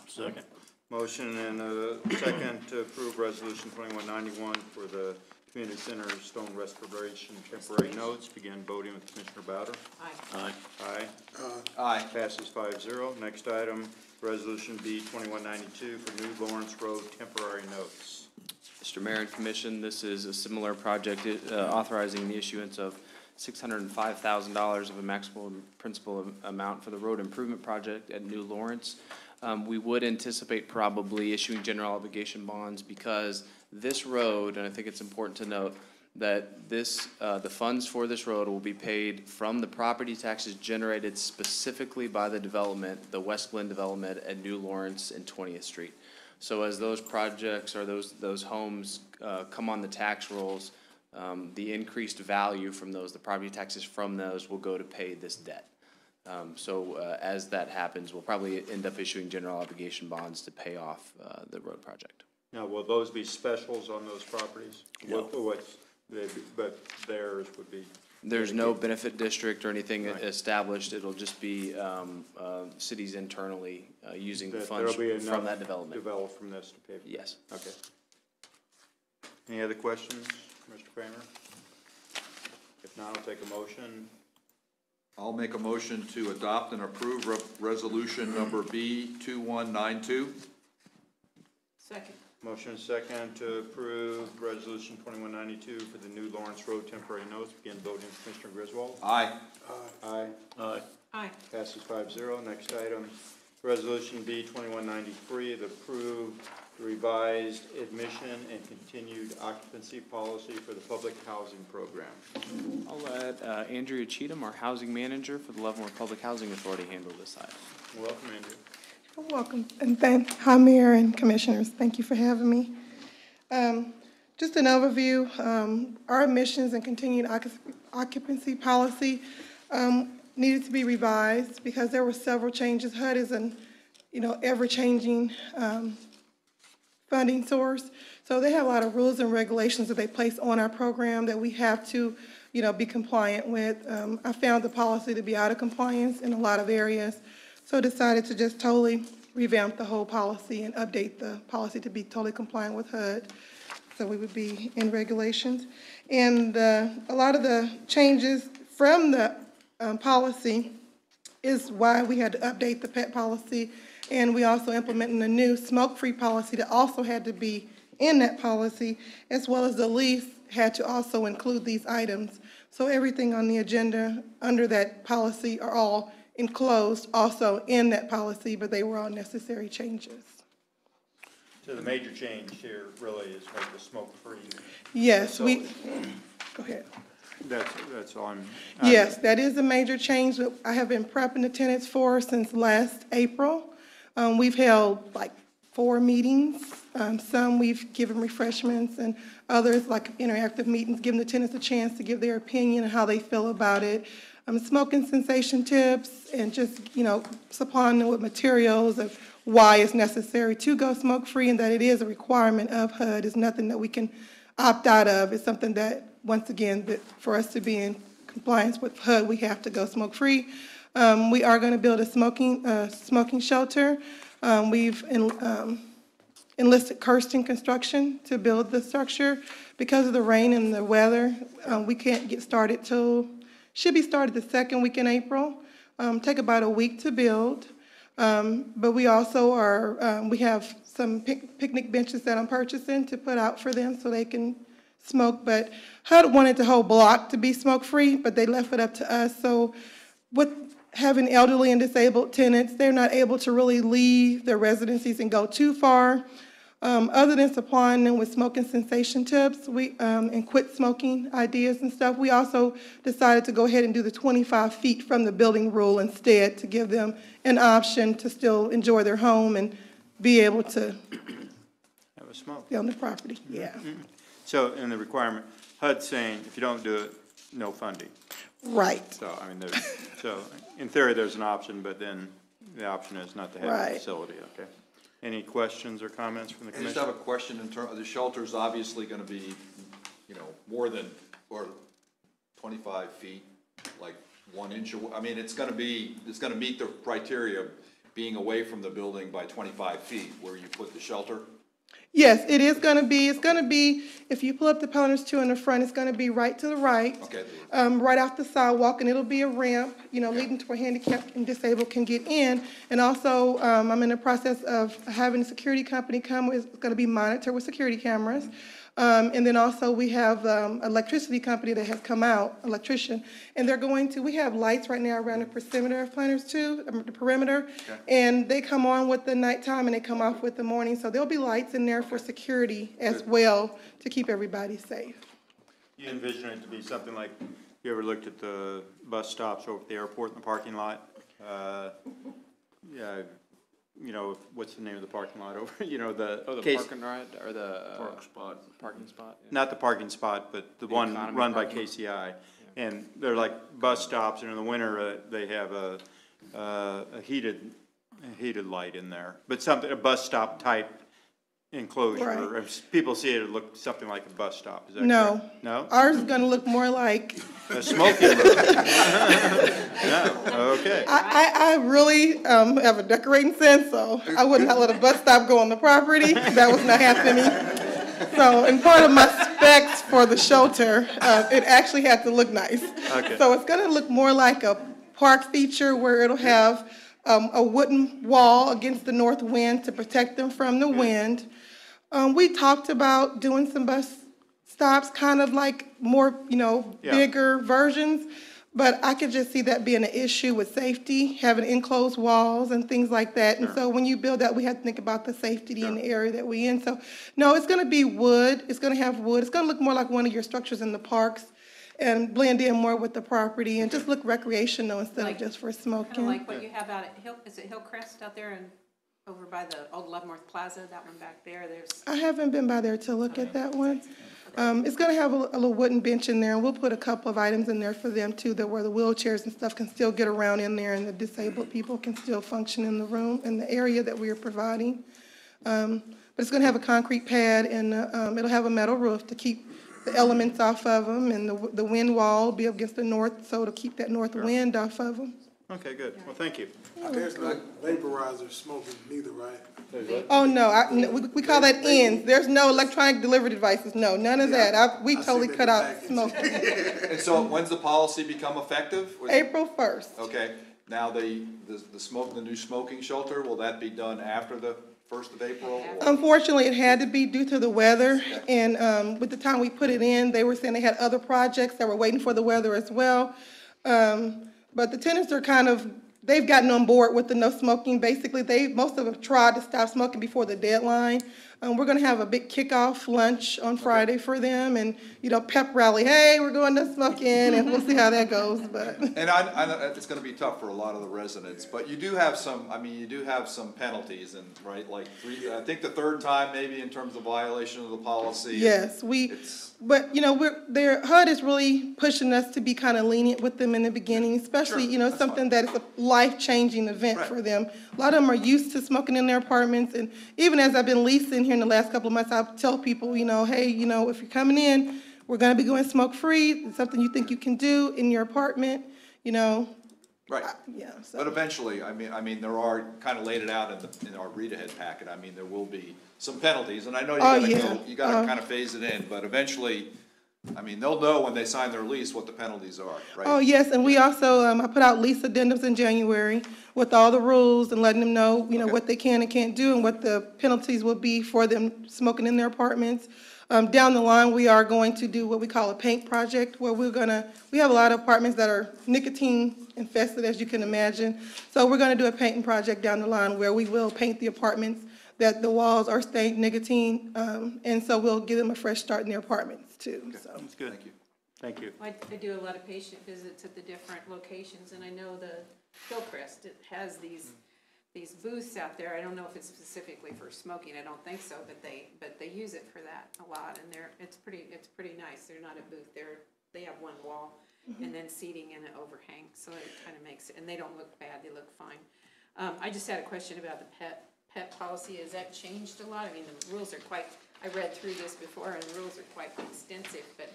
Second. Motion and a second to approve Resolution 2191 for the Community Center Stone Restoration Temporary Notes. Begin voting with Commissioner Bowder. Aye. Aye. Aye. Aye. Passes 5-0. Next item, Resolution B 2192 for New Lawrence Road Temporary Notes. Mr. Mayor and Commission, this is a similar project authorizing the issuance of $605,000 of a maximum principal amount for the road improvement project at New Lawrence. We would anticipate probably issuing general obligation bonds because this road, and I think it's important to note that this, the funds for this road will be paid from the property taxes generated specifically by the development, the West Glen development at New Lawrence and 20th Street. So as those projects or those homes come on the tax rolls, the increased value from those, the property taxes from those will go to pay this debt. As that happens, we'll probably end up issuing general obligation bonds to pay off the road project. Now, will those be specials on those properties? No. But theirs would be? There's no benefit district or anything established. It'll just be cities internally using the That funds there'll be from enough that development. developed from this to pay for that? Yes. Okay. Any other questions, Mr. Kramer? If not, I'll take a motion. I'll make a motion to adopt and approve resolution number B 2192. Second. Motion second to approve Resolution 2192 for the New Lawrence Road Temporary Notes. Begin voting, Commissioner Griswold. Aye. Aye. Aye. Aye. Passes 5-0. Next item, Resolution B 2193 to approve the revised admission and continued occupancy policy for the public housing program. I'll let Andrea Cheatham, our housing manager for the Leavenworth Public Housing Authority, handle this item. Welcome, Andrew. Welcome, and hi, Mayor and Commissioners. Thank you for having me. Just an overview, our admissions and continued occupancy policy needed to be revised because there were several changes. HUD is an, ever-changing funding source, so they have a lot of rules and regulations that they place on our program that we have to, be compliant with. I found the policy to be out of compliance in a lot of areas. So I decided to just totally revamp the whole policy and update the policy to be totally compliant with HUD. So we would be in regulations. And a lot of the changes from the policy is why we had to update the pet policy. And we also implemented a new smoke-free policy that also had to be in that policy, as well as the lease had to also include these items. So everything on the agenda under that policy are all enclosed also in that policy, but they were all necessary changes. So the major change here really is make the smoke-free. Yes, go ahead. That's on. Yes, that is a major change that I have been prepping the tenants for since last April. We've held like 4 meetings. Some we've given refreshments and others like interactive meetings, giving the tenants a chance to give their opinion and how they feel about it. Smoking cessation tips and just, supplying them with materials of why it's necessary to go smoke-free and that it is a requirement of HUD. It's nothing that we can opt out of. It's something that, once again, that for us to be in compliance with HUD, we have to go smoke-free. We are going to build a smoking shelter. We've enlisted Kirsten Construction to build the structure. Because of the rain and the weather, we can't get started till should be started the 2nd week in April. Take about a week to build. But we also are, we have some picnic benches that I'm purchasing to put out for them so they can smoke. But HUD wanted the whole block to be smoke-free, but they left it up to us. So with having elderly and disabled tenants, they're not able to really leave their residencies and go too far. Other than supplying them with smoking cessation tips, and quit smoking ideas and stuff, we also decided to go ahead and do the 25 feet from the building rule instead, to give them an option to still enjoy their home and be able to Have a smoke. be on the property, yeah. So in the requirement, HUD's saying if you don't do it, no funding. Right, So, I mean, so in theory, there's an option, but then the option is not to have a Right. facility, okay? Any questions or comments from the I just commission? have a question in terms, the shelter's obviously gonna be, you know, more than, or 25 feet, like 1 inch, I mean, it's gonna meet the criteria of being away from the building by 25 feet where you put the shelter? yes, it's gonna be, if you pull up the pillars two in the front, it's gonna be right to the right. Okay. Right off the sidewalk, and it'll be a ramp, leading to where handicapped and disabled can get in. And also, I'm in the process of having a security company come, it's gonna be monitored with security cameras. And then also we have, electricity company that has come out, electrician, and we have lights right now around the perimeter of planters too, the perimeter. Okay. And they come on with the nighttime and they come off with the morning, so there'll be lights in there for security as well to keep everybody safe. You envision it to be something like, you ever looked at the bus stops over at the airport in the parking lot? Yeah, what's the name of the parking lot over, the. Oh, the case- park and ride, or the Park spot. parking spot? Yeah. Not the parking spot, but the The one economy run by parking. KCI. And they're like bus stops, and in the winter, they have a heated light in there. But a bus stop type enclosure. Right. If people see it, it looks something like a bus stop, is that No. correct? No? Ours is gonna look more like, A smoking room? No, okay. I really have a decorating sense, so I would not let a bus stop go on the property. That was not happening. So, and part of my specs for the shelter, it actually had to look nice. Okay. So it's gonna look more like a park feature where it'll have a wooden wall against the north wind to protect them from the wind. We talked about doing some bus stops, kind of like more, Yeah. bigger versions. But I could just see that being an issue with safety, having enclosed walls and things like that. And so when you build that, we have to think about the safety in the area that we're in. So, no, it's gonna be wood, it's gonna have wood, it's gonna look more like one of your structures in the parks and blend in more with the property and just look recreational instead of just for Kind of smoking. like what you have out at is it Hillcrest out there and over by the old Leavenworth Plaza, that one back there, I haven't been by there to look at that one. It's gonna have a little wooden bench in there, and we'll put a couple of items in there for them too, that where the wheelchairs and stuff can still get around in there, and the disabled people can still function in the room, in the area that we are providing. But it's gonna have a concrete pad, and it'll have a metal roof to keep the elements off of them, and the wind wall will be up against the north, so it'll keep that north wind off of them. Okay, good. Well, thank you. There's no vaporizer smoking neither, right? Oh, no, we call that ends. There's no electronic delivery devices, no, none of that. We totally seen cut that out package. smoking. And so when's the policy become effective? April 1st. Okay, now the new smoking shelter, will that be done after the 1st of April? or- Unfortunately, it had to be due to the weather, and with the time we put it in, they were saying they had other projects that were waiting for the weather as well. But the tenants are they've gotten on board with the no smoking. Basically, most of them tried to stop smoking before the deadline. We're gonna have a big kickoff lunch on Friday for them, and, pep rally, hey, we're going no smoking, and we'll see how that goes, but. And I know it's gonna be tough for a lot of the residents, but you do have some penalties, and, right, like I think the third time maybe in terms of violation of the policy. Yes, but, HUD is really pushing us to be kind of lenient with them in the beginning, especially, Sure, something that is a life-changing event Right. for them. A lot of them are used to smoking in their apartments, and even as I've been leasing here in the last couple of months, I tell people, hey, if you're coming in, we're gonna be going smoke-free. It's something you think you can do in your apartment, Right. yeah, so. But eventually, I mean, there are, kind of laid it out in our read-ahead packet, I mean, there will be some penalties, and I know you gotta kind of phase it in, but eventually, I mean, they'll know when they sign their lease what the penalties are, right? Oh, yes, and we also, I put out lease addendums in January with all the rules and letting them know, what they can and can't do and what the penalties will be for them smoking in their apartments. Down the line, we are going to do what we call a paint project, where we have a lot of apartments that are nicotine infested, as you can imagine. So we're gonna do a painting project down the line where we will paint the apartments that the walls are stained nicotine, and so we'll give them a fresh start in their apartments too, so. That's good. Thank you. Thank you. I do a lot of patient visits at the different locations, and I know the Hillcrest, it has these booths out there. I don't know if it's specifically for smoking, I don't think so, but they use it for that a lot, and it's pretty nice. They're not a booth, they have one wall and then seating and an overhang, so it kind of makes it, and they don't look bad, they look fine. I just had a question about the pet policy. Has that changed a lot? I mean, the rules are I read through this before, and the rules are quite extensive, but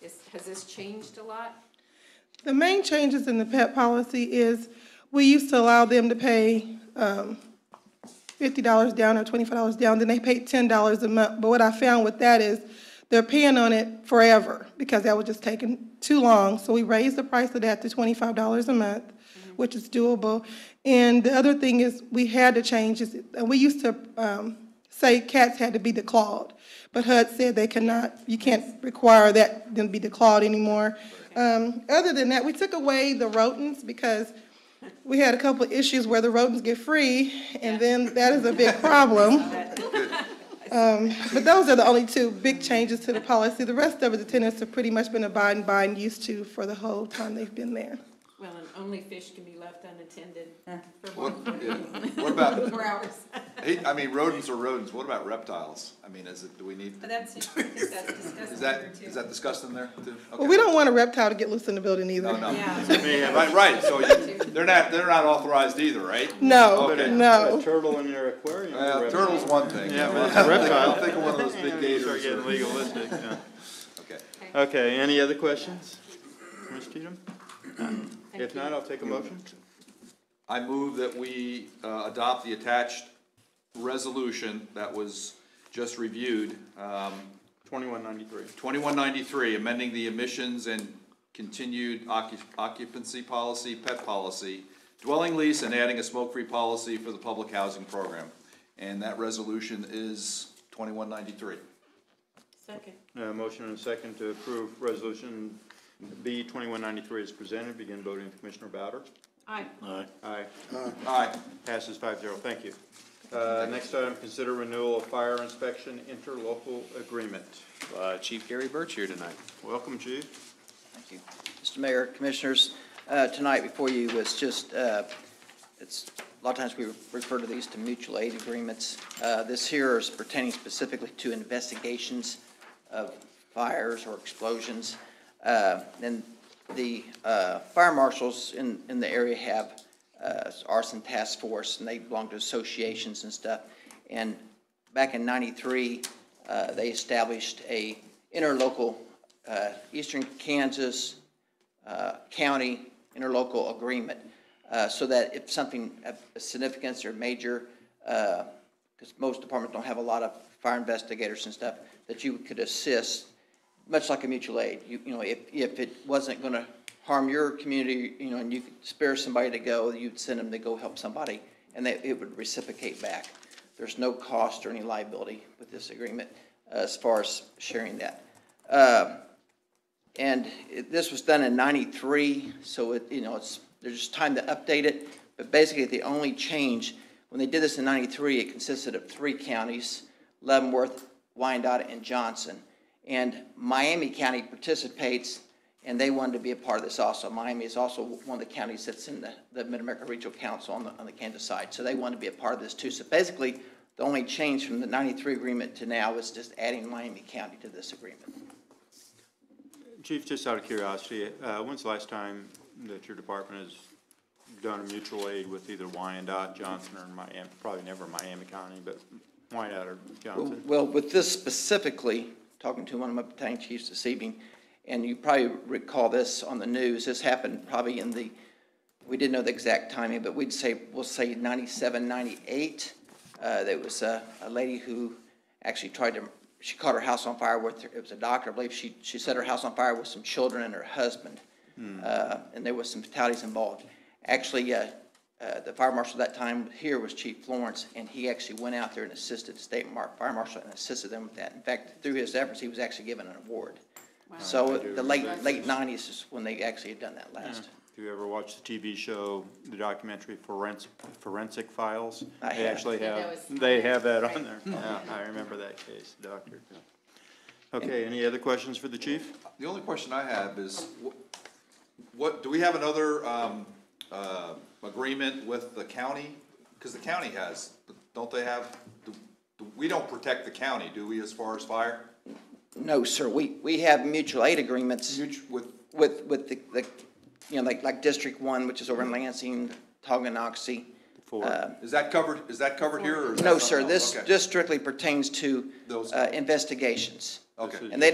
has this changed a lot? The main changes in the pet policy is we used to allow them to pay $50 down or $25 down, then they paid $10 a month. But what I found with that is they're paying on it forever because that was just taking too long. So we raised the price of that to $25 a month, which is doable. And the other thing is we had to change is we used to say cats had to be declawed, but HUD said they cannot, you can't require that them to be declawed anymore. Other than that, we took away the rodents because we had a couple of issues where the rodents get free, and then that is a big problem. But those are the only two big changes to the policy. The rest of it, the tenants have pretty much been abiding by and used to for the whole time they've been there. Well, and only fish can be left unattended for What about, 4 hours. I mean, rodents are rodents, what about reptiles? I mean, do we need, But that's discussed is that discussed in there too? Well, we don't want a reptile to get loose in the building either. No, no. Yeah. Right, so they're not authorized either, right? No, Okay. no. A turtle in your aquarium. Turtle's one thing. Yeah, but it's a reptile. I'll think of one of those big gators. Start getting legalistic, yeah. Okay. Okay, any other questions? Ms. Cheatham? If not, I'll take a motion. I move that we adopt the attached resolution that was just reviewed, 2193. 2193, amending the emissions and continued occupancy policy, pet policy, dwelling lease, and adding a smoke-free policy for the public housing program. And that resolution is 2193. Second. Motion and a second to approve resolution B 2193 is presented. Begin voting with Commissioner Bowder. Aye. Aye. Aye. Aye. Passes 5-0. Thank you. Next item, consider renewal of fire inspection interlocal agreement. Chief Gary Birch here tonight. Welcome, Chief. Thank you. Mr. Mayor, Commissioners, tonight before you is just, it's, a lot of times we refer to these to mutual aid agreements. This here is pertaining specifically to investigations of fires or explosions. And the fire marshals in the area have arson task force, and they belong to associations and stuff. And back in '93, they established a interlocal Eastern Kansas County interlocal agreement, so that if something of significance or major, because most departments don't have a lot of fire investigators and stuff, that you could assist, much like a mutual aid. You know, if it wasn't going to harm your community, you know, and you could spare somebody to go, you'd send them to go help somebody, and it would reciprocate back. There's no cost or any liability with this agreement as far as sharing that. This was done in '93, so there's just time to update it. But basically, the only change when they did this in '93, it consisted of 3 counties: Leavenworth, Wyandotte, and Johnson. And Miami County participates, and they wanted to be a part of this also. Miami is also one of the counties that's in the Mid-America Regional Council on the Kansas side, so they wanted to be a part of this too. So basically, the only change from the '93 agreement to now is just adding Miami County to this agreement. Chief, just out of curiosity, when's the last time that your department has done a mutual aid with either Wyandotte, Johnson, or Miami? Probably never Miami County, but Wyandotte or Johnson. Well, with this specifically, talking to one of my battalion chiefs this evening, and you probably recall this on the news, this happened probably in we didn't know the exact timing, but we'll say 97, 98. There was a lady who actually she caught her house on fire it was a doctor, I believe. She set her house on fire with some children and her husband, and there was some fatalities involved. Actually, the fire marshal at that time here was Chief Florence, and he actually went out there and assisted the state fire marshal and assisted them with that. In fact, through his efforts, he was actually given an award. Wow. So the late 90s is when they actually had done that last. If you ever watched the TV show, the documentary Forensic Files? I They have. actually Yeah, have that was that on there. Yeah, I remember that case, doctor. Okay, any other questions for the chief? The only question I have is, what, do we have another, agreement with the county? Because the county has, don't they have, we don't protect the county, do we, as far as fire? No, sir, we have mutual aid agreements with the, you know, like District One, which is over in Lansing, Tonganoxie. Is that covered here, or is that No, something sir, else? Okay. this strictly pertains to Those- investigations. Okay. And they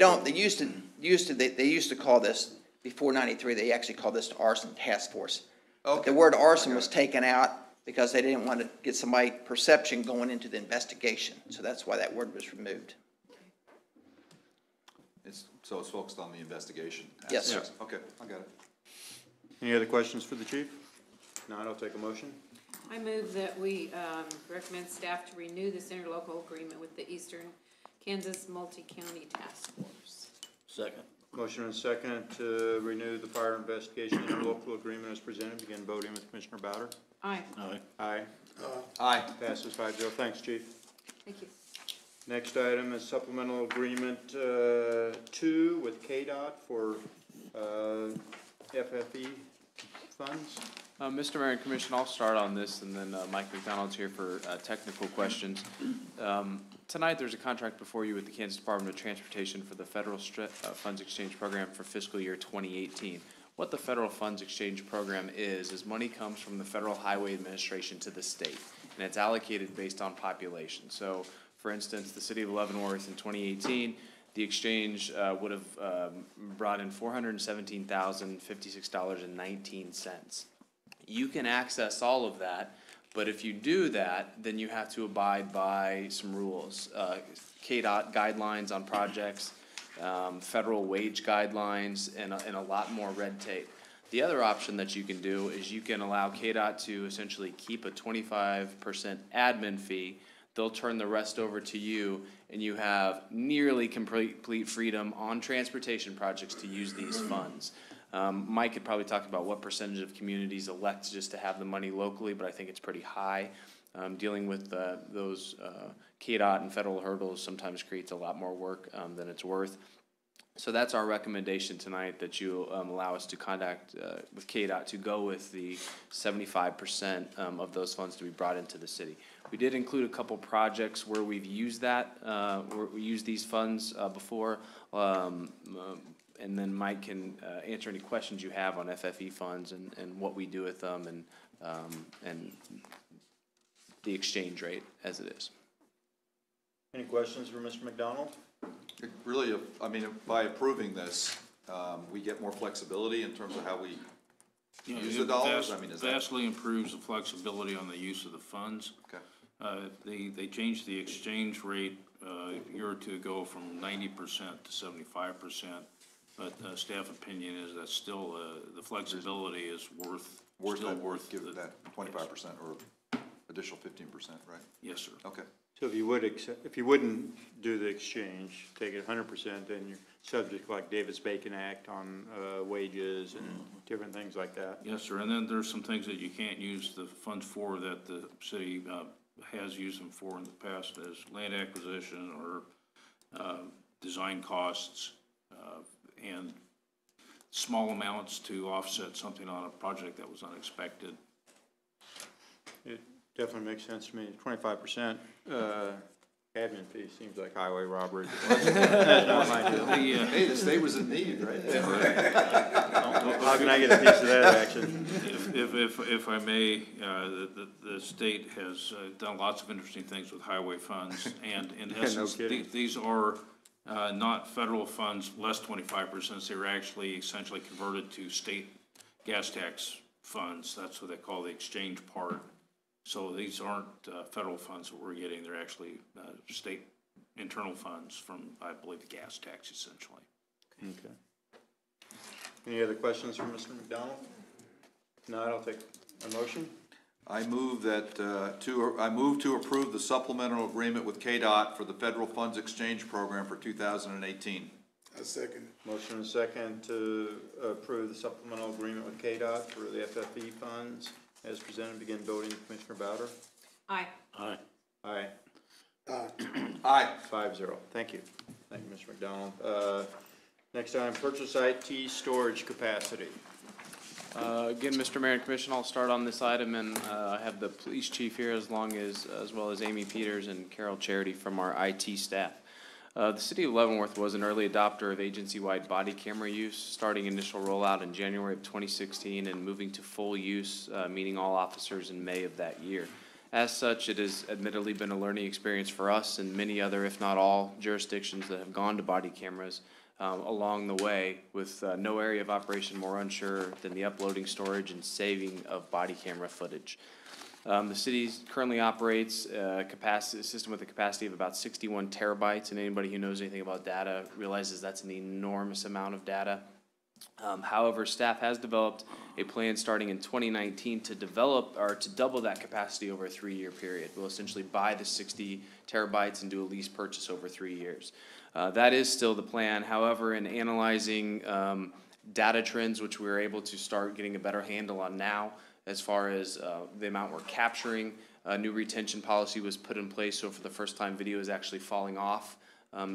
used to call this, before 93, they actually called this the arson task force. But Okay. the word arson I got was it. taken out because they didn't want to get somebody perception going into the investigation. So that's why that word was removed. So it's focused on the investigation? Yes, sir. aspects. Okay, I got it. Any other questions for the chief? Not, I'll take a motion. I move that we recommend staff to renew this interlocal agreement with the Eastern Kansas Multi-County Task Force. Second. Motion and second to renew the fire investigation interlocal agreement as presented. Begin voting with Commissioner Bowder. Aye. Aye. Aye. Aye. Passes 5-0. Thanks, chief. Thank you. Next item is supplemental agreement 2 with KDOT for FFE funds. Mr. Mayor and Commission, I'll start on this, and then Mike McDonald's here for technical questions. Tonight, there's a contract before you with the Kansas Department of Transportation for the Federal Funds Exchange Program for fiscal year 2018. What the Federal Funds Exchange Program is money comes from the Federal Highway Administration to the state, and it's allocated based on population. So, for instance, the city of Leavenworth in 2018, the exchange would have brought in $417,056.19. You can access all of that, but if you do that, then you have to abide by some rules. KDOT guidelines on projects, federal wage guidelines, and a lot more red tape. The other option that you can do is you can allow KDOT to essentially keep a 25% admin fee. They'll turn the rest over to you, and you have nearly complete freedom on transportation projects to use these funds. Mike could probably talk about what percentage of communities elect just to have the money locally, but I think it's pretty high. Dealing with those KDOT and federal hurdles sometimes creates a lot more work than it's worth. So that's our recommendation tonight, that you allow us to contact with KDOT to go with the 75% of those funds to be brought into the city. We did include a couple projects where we've used that, where we used these funds before. And then Mike can answer any questions you have on FFE funds and what we do with them and the exchange rate as it is. Any questions for Mr. McDonald? It really, I mean, by approving this, we get more flexibility in terms of how we use the dollars? I mean, is that? Vastly improves the flexibility on the use of the funds. Okay. They changed the exchange rate a year or two ago from 90% to 75%. But staff opinion is that still the flexibility is worth Give it that 25% or additional 15%, right? Yes, sir. Okay. So if you wouldn't do the exchange, take it 100%, then you're subject like Davis-Bacon Act on wages and different things like that. Yes, sir. And then there's some things that you can't use the funds for that the city has used them for in the past, as land acquisition or design costs and small amounts to offset something on a project that was unexpected. It definitely makes sense to me. 25% admin fee seems like highway robbery. Hey, the state was in need, right? How can I get a piece of that action? If I may, the state has done lots of interesting things with highway funds, and in essence, these are not federal funds less 25%. They were actually essentially converted to state gas tax funds. That's what they call the exchange part. So these aren't federal funds that we're getting. They're actually state internal funds from, I believe, the gas tax, essentially. Okay. Any other questions from Mr. McDonald? If not, I'll take a motion. I move that, I move to approve the supplemental agreement with KDOT for the Federal Funds Exchange Program for 2018. I second it. Motion and second to approve the supplemental agreement with KDOT for the FFE funds as presented. Begin voting. Commissioner Bowder? Aye. Aye. Aye. Aye. 5-0. Thank you. Thank you, Mr. McDonald. Next item, purchase IT storage capacity. Again, Mr. Mayor and Commission, I'll start on this item, and I have the police chief here as well as Amy Peters and Carol Charity from our IT staff. The city of Leavenworth was an early adopter of agency-wide body camera use, starting initial rollout in January of 2016 and moving to full use, meeting all officers in May of that year. As such, it has admittedly been a learning experience for us and many other, if not all, jurisdictions that have gone to body cameras along the way, with no area of operation more unsure than the uploading, storage, and saving of body camera footage. The city currently operates a system with a capacity of about 61 terabytes, and anybody who knows anything about data realizes that's an enormous amount of data. However, staff has developed a plan starting in 2019 to double that capacity over a 3-year period. We'll essentially buy the 60 terabytes and do a lease purchase over 3 years. That is still the plan. However, in analyzing data trends, which we were able to start getting a better handle on now, as far as the amount we're capturing, a new retention policy was put in place, so for the first time, video is actually falling off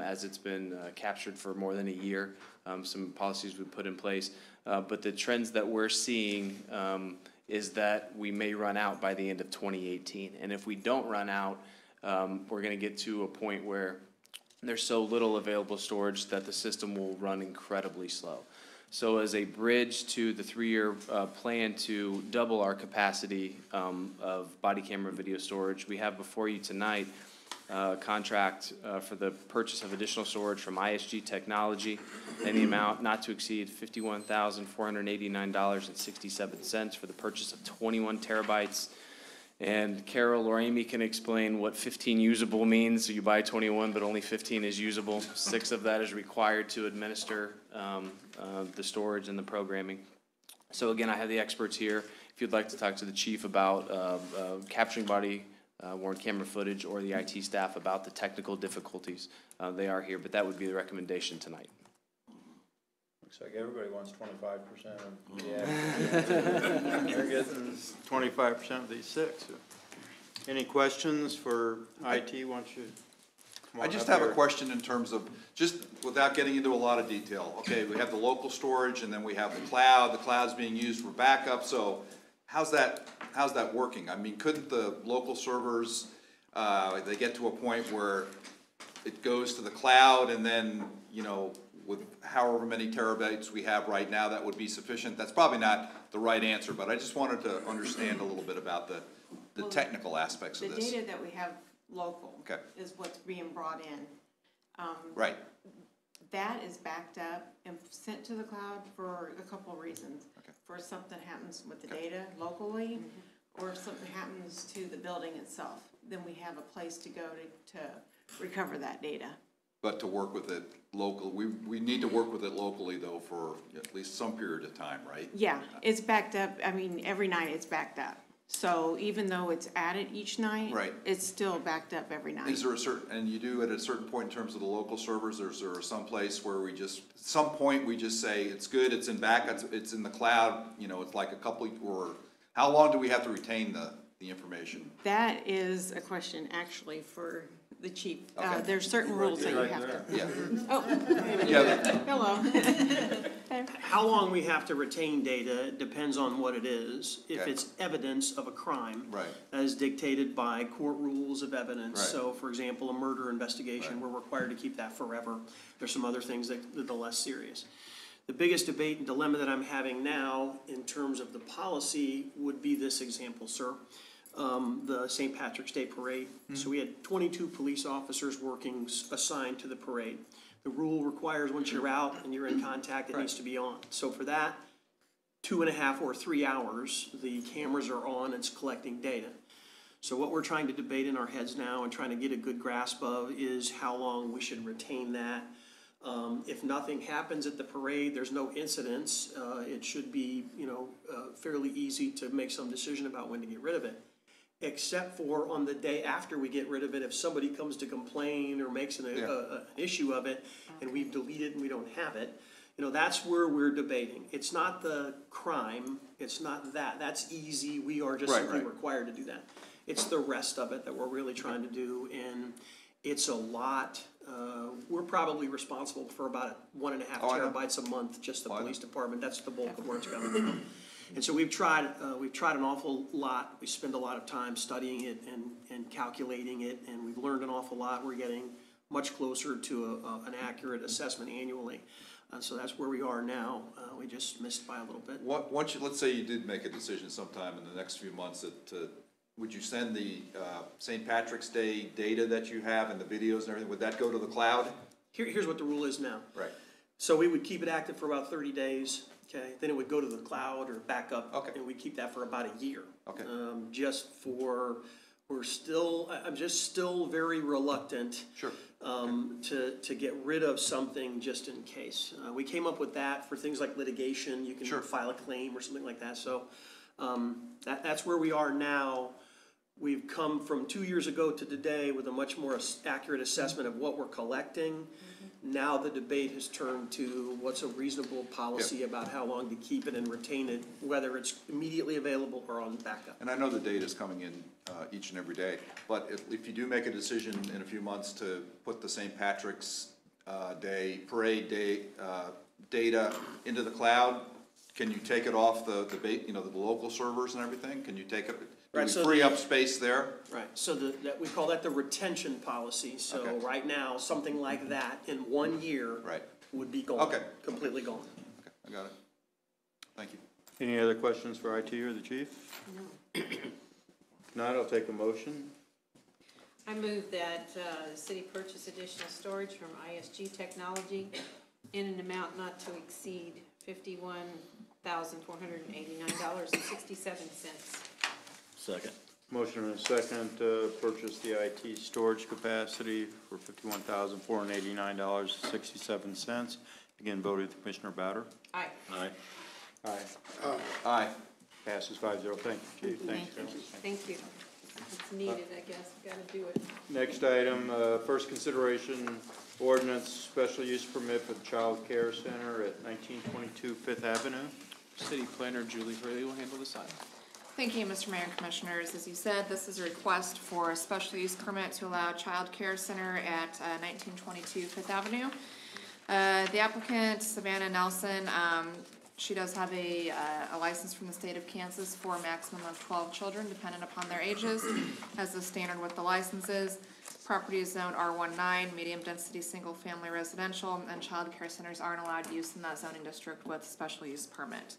as it's been captured for more than a year. Some policies we put in place, but the trends that we're seeing is that we may run out by the end of 2018, and if we don't run out, we're going to get to a point where there's so little available storage that the system will run incredibly slow. So as a bridge to the 3-year plan to double our capacity of body camera video storage, we have before you tonight a contract for the purchase of additional storage from ISG Technology in the amount not to exceed $51,489.67 for the purchase of 21 terabytes. And Carol or Amy can explain what 15 usable means. So you buy 21, but only 15 is usable. 6 of that is required to administer the storage and the programming. So again, I have the experts here. If you'd like to talk to the chief about capturing body worn camera footage, or the IT staff about the technical difficulties, they are here, but that would be the recommendation tonight. Looks like everybody wants 25% of the They're getting 25% of these 6. Any questions for IT? Why don't you come on I just up have a here. question in terms of, just without getting into a lot of detail. Okay, we have the local storage, and then we have the cloud. The cloud's being used for backup, so how's that working? I mean, couldn't the local servers, they get to a point where it goes to the cloud, and then, you know, with however many terabytes we have right now, that would be sufficient? That's probably not the right answer, but I just wanted to understand a little bit about the technical aspects of this. The data that we have local Okay. is what's being brought in. Right. That is backed up and sent to the cloud for a couple of reasons. Okay. For if something happens with the Okay. data locally, or if something happens to the building itself, then we have a place to go to recover that data. But to work with it local, we need to work with it locally though for at least some period of time, right? Yeah, it's backed up, I mean, every night it's backed up. So even though it's added each night. Right. It's still backed up every night. Is there a certain, and you do at a certain point in terms of the local servers, or is there some place where we just, at some point we just say, it's good, it's in backup, it's in the cloud, you know, it's like a couple, or how long do we have to retain the information? That is a question actually for the chief. Okay. There's certain rules that you have to. Yeah. Oh, Yeah. hello. How long we have to retain data depends on what it is. If Okay. it's evidence of a crime. Right. As dictated by court rules of evidence. Right. So, for example, a murder investigation, Right. we're required to keep that forever. There's some other things that are the less serious. The biggest debate and dilemma that I'm having now in terms of the policy would be this example, sir. The St. Patrick's Day Parade. So we had 22 police officers working assigned to the parade. The rule requires once you're out and you're in contact, it needs to be on. So for that, 2.5 or 3 hours, the cameras are on, it's collecting data. So what we're trying to debate in our heads now and trying to get a good grasp of is how long we should retain that. If nothing happens at the parade, there's no incidents, it should be, fairly easy to make some decision about when to get rid of it. except for on the day after we get rid of it, if somebody comes to complain or makes an issue of it, and we've deleted and we don't have it, you know, that's where we're debating. It's not the crime, it's not that, that's easy, we are just simply required to do that. It's the rest of it that we're really trying to do, and it's a lot. We're probably responsible for about 1.5 terabytes a month, just the police department, that's the bulk of where it's coming from. And so we've tried an awful lot. We spend a lot of time studying it and calculating it, and we've learned an awful lot. We're getting much closer to an accurate assessment annually. So that's where we are now. We just missed by a little bit. Once let's say you did make a decision sometime in the next few months that, would you send the St. Patrick's Day data that you have and the videos and everything, would that go to the cloud? Here's what the rule is now. Right. So we would keep it active for about 30 days, okay? Then it would go to the cloud or back up. Okay. And we'd keep that for about a year. Okay. I'm just still very reluctant. Sure. To get rid of something just in case. We came up with that for things like litigation. You can file a claim or something like that. So that's where we are now. We've come from 2 years ago to today with a much more accurate assessment of what we're collecting. Now the debate has turned to what's a reasonable policy about how long to keep it and retain it, whether it's immediately available or on backup. And I know the data is coming in each and every day, but if you do make a decision in a few months to put the St. Patrick's Day, Parade Day data into the cloud, can you take it off the local servers and everything? Can you take it? Right, so free up space there? Right, so we call that the retention policy. So right now, something like that in 1 year would be gone, completely gone. Okay, I got it. Thank you. Any other questions for IT or the chief? No. If not, I'll take a motion. I move that the city purchase additional storage from ISG Technology in an amount not to exceed $51,489.67. Second. Motion and a second to purchase the IT storage capacity for $51,489.67. Again, voted Commissioner Bowder. Aye. Aye. Aye. Aye. Passes 5-0. Thank you, Chief. Thanks, Carol. Thank you. It's needed, I guess. We've got to do it. Next item, first consideration, ordinance special use permit for the Child Care Center at 1922 Fifth Avenue. City Planner Julie Hurley will handle this item. Thank you, Mr. Mayor and Commissioners. As you said, this is a request for a special use permit to allow Child Care Center at 1922 Fifth Avenue. The applicant, Savannah Nelson, she does have a license from the state of Kansas for a maximum of 12 children, dependent upon their ages, as the standard with the licenses. Property is zoned R19, medium-density single-family residential, and child care centers aren't allowed use in that zoning district with special use permit.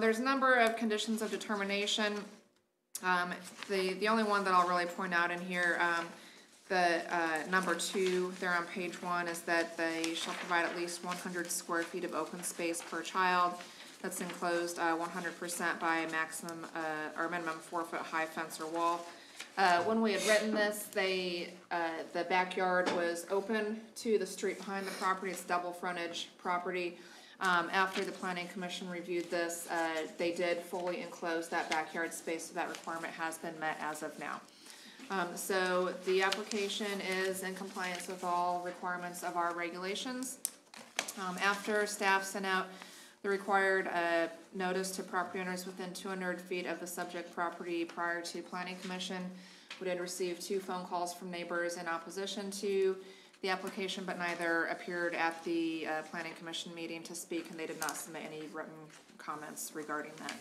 There's a number of conditions of determination. The only one that I'll really point out in here, the number 2 there on page 1, is that they shall provide at least 100 square feet of open space per child that's enclosed 100% by a maximum or minimum 4-foot high fence or wall. When we had written this, the backyard was open to the street behind the property. It's double frontage property. After the Planning Commission reviewed this, they did fully enclose that backyard space, so that requirement has been met as of now. So the application is in compliance with all requirements of our regulations. After staff sent out the required notice to property owners within 200 feet of the subject property prior to Planning Commission, we did receive 2 phone calls from neighbors in opposition to the application, but neither appeared at the Planning Commission meeting to speak, and they did not submit any written comments regarding that.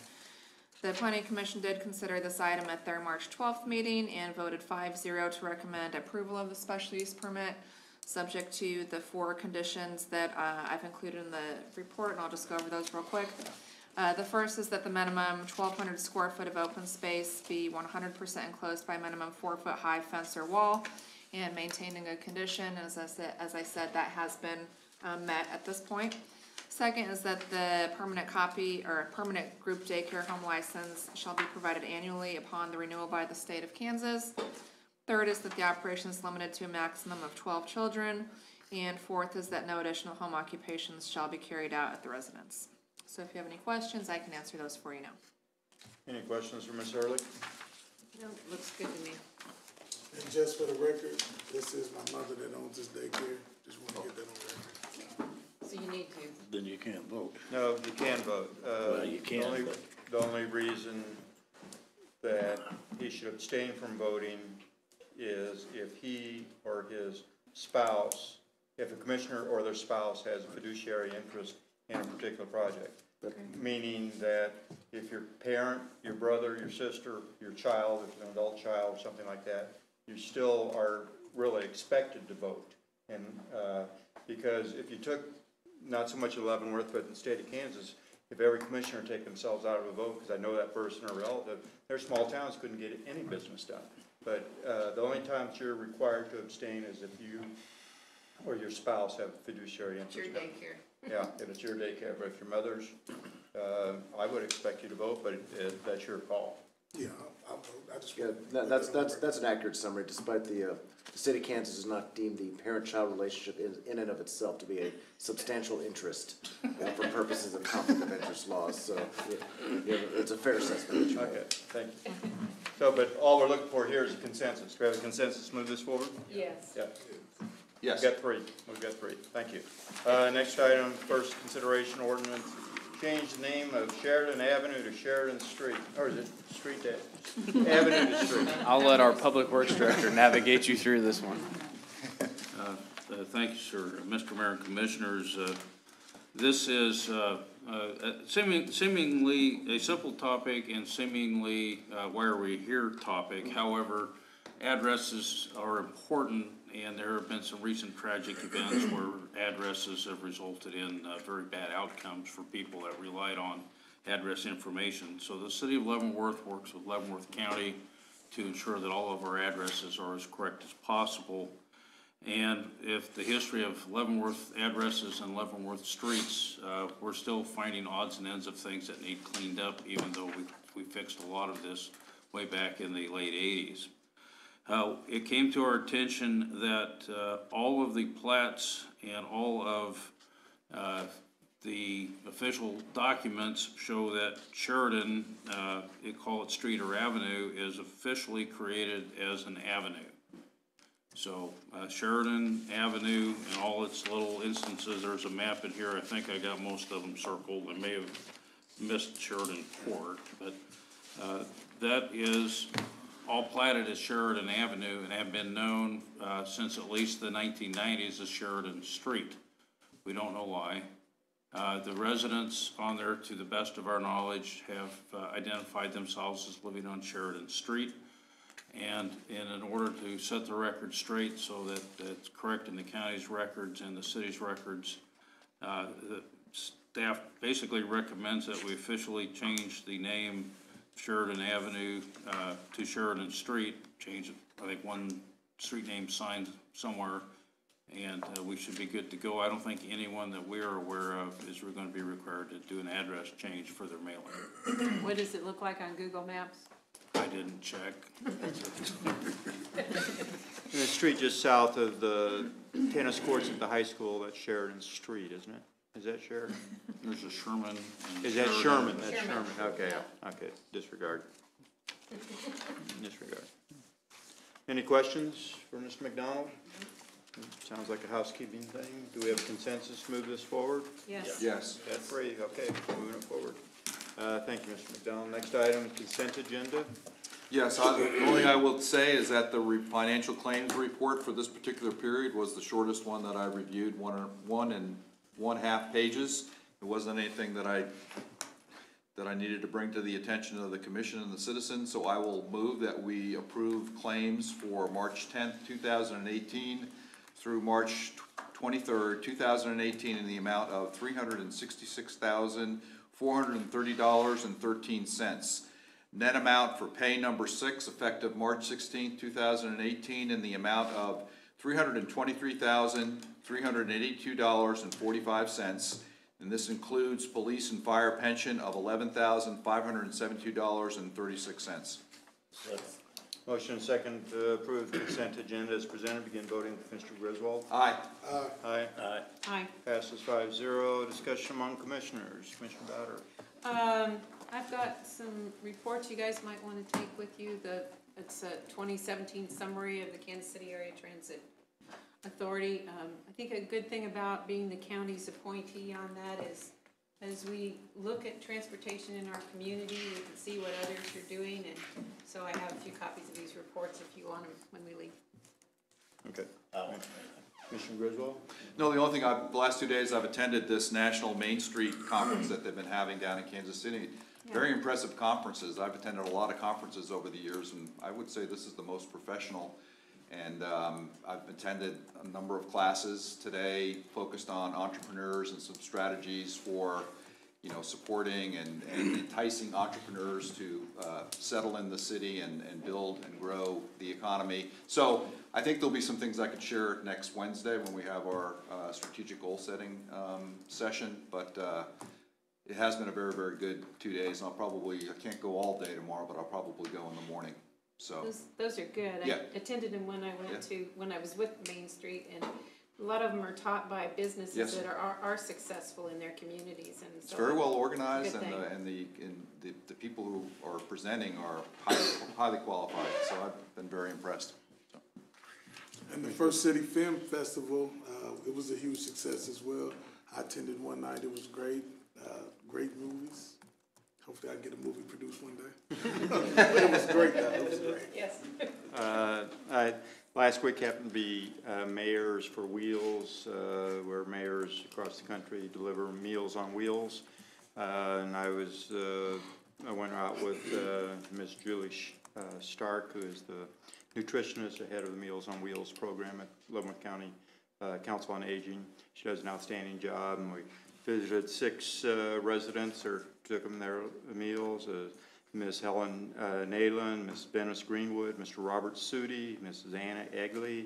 The Planning Commission did consider this item at their March 12th meeting and voted 5-0 to recommend approval of the special use permit, subject to the 4 conditions that I've included in the report, and I'll just go over those real quick. The first is that the minimum 1,200 square foot of open space be 100% enclosed by a minimum 4-foot high fence or wall, and maintained in good condition. As I said, that has been met at this point. Second is that the permanent copy or permanent group daycare home license shall be provided annually upon the renewal by the state of Kansas. Third is that the operation is limited to a maximum of 12 children. And fourth is that no additional home occupations shall be carried out at the residence. So if you have any questions, I can answer those for you now. Any questions for Ms. Hurley? No, looks good to me. And just for the record, this is my mother that owns this daycare. Just want to get that on record. So you need to. Then you can't vote. No, you can vote. Well, you can, the only- but- The only reason that he should abstain from voting is if he or his spouse, if a commissioner or their spouse has a fiduciary interest in a particular project. Meaning that if your parent, your brother, your sister, your child, if it's an adult child, something like that, you still are really expected to vote. And, because if you took, not so much of Leavenworth, but in the state of Kansas, if every commissioner take themselves out of a vote, because I know that person or relative, their small towns couldn't get any business done. But, the only times you're required to abstain is if you or your spouse have fiduciary interest. It's your daycare. Yeah, if it's your daycare, but if your mother's, I would expect you to vote, but that's your call. Yeah, I'll vote. I just Yeah, that's an accurate summary, despite the state of Kansas does not deem the parent-child relationship in and of itself to be a substantial interest for purposes of conflict of interest laws, so it's a fair assessment that you made. Okay, thank you. So, but all we're looking for here is a consensus. Do we have a consensus to move this forward? Yes. Yeah. Yes. We've got three, thank you. Next item, first consideration ordinance, change the name of Sheridan Avenue to Sheridan Street, or is it Street to Avenue to Street? I'll let our Public Works Director navigate you through this one. Thank you, sir. Mr. Mayor and Commissioners, this is seemingly a simple topic and seemingly why are we here topic. However, addresses are important, and there have been some recent tragic events where addresses have resulted in very bad outcomes for people that relied on address information. So the city of Leavenworth works with Leavenworth County to ensure that all of our addresses are as correct as possible. And if the history of Leavenworth addresses and Leavenworth streets, we're still finding odds and ends of things that need cleaned up, even though we fixed a lot of this way back in the late 80s. It came to our attention that all of the plats and all of the official documents show that Sheridan, they call it street or avenue, is officially created as an avenue. So Sheridan Avenue and all its little instances, there's a map in here, I think I got most of them circled. I may have missed Sheridan Court, but that is all platted as Sheridan Avenue and have been known since at least the 1990s as Sheridan Street. We don't know why. The residents on there, to the best of our knowledge, have identified themselves as living on Sheridan Street. And in order to set the record straight so that it's correct in the county's records and the city's records, the staff basically recommends that we officially change the name Sheridan Avenue to Sheridan Street, change, I think, one street name signed somewhere, and we should be good to go. I don't think anyone that we're aware of is going to be required to do an address change for their mailing. What does it look like on Google Maps? I didn't check. The street just south of the tennis courts at the high school, that's Sheridan Street, isn't it? Is that Sheridan? There's a Sherman. Is that Sherman? That's Sherman, okay, okay, disregard. Disregard. Any questions for Mr. McDonald? Sounds like a housekeeping thing. Do we have a consensus to move this forward? Yes. Yes. That's three, okay, moving it forward. Thank you, Mr. McDonald. Next item, consent agenda. Yes, the only thing I will say is that the financial claims report for this particular period was the shortest one that I reviewed, 1 and 1/2 pages. It wasn't anything that I needed to bring to the attention of the commission and the citizens, so I will move that we approve claims for March 10th, 2018 through March 23rd, 2018 in the amount of $366,430.13. Net amount for pay number 6 effective March 16th, 2018 in the amount of $323,382.45. And this includes police and fire pension of $11,572.36. Motion and second to approve the consent agenda as presented. Begin voting with Mr. Griswold. Aye. Aye. Aye. Aye. Passes 5-0. Discussion among commissioners. Commissioner Bowder. I've got some reports you guys might want to take with you. The It's a 2017 summary of the Kansas City Area Transit Authority. I think a good thing about being the county's appointee on that is, as we look at transportation in our community, we can see what others are doing, and so I have a few copies of these reports if you want them when we leave. Okay. Commissioner Griswold? No, the only thing, the last 2 days I've attended this National Main Street Conference that they've been having down in Kansas City. Very impressive conferences. I've attended a lot of conferences over the years, and I would say this is the most professional. And I've attended a number of classes today focused on entrepreneurs and some strategies for, you know, supporting and enticing entrepreneurs to settle in the city and build and grow the economy. So I think there'll be some things I could share next Wednesday when we have our strategic goal setting session. But it has been a very, very good 2 days. And I can't go all day tomorrow, but I'll probably go in the morning. So Those are good. Yeah. I attended them when I went when I was with Main Street, and a lot of them are taught by businesses that are successful in their communities, and it's so very well organized, good and the people who are presenting are highly qualified. So I've been very impressed. So. And the First City Film Festival, it was a huge success as well. I attended one night. It was great. Great movies. Hopefully I can get a movie produced one day. But it was great, though. It was great. Yes. Last week happened to be Mayors for Wheels, where mayors across the country deliver Meals on Wheels. And I went out with Ms. Julie Stark, who is the nutritionist ahead of the Meals on Wheels program at Leavenworth County Council on Aging. She does an outstanding job, and we visited 6 residents or took them their meals. Ms. Helen Nayland, Ms. Bennis Greenwood, Mr. Robert Sudi, Mrs. Anna Egley,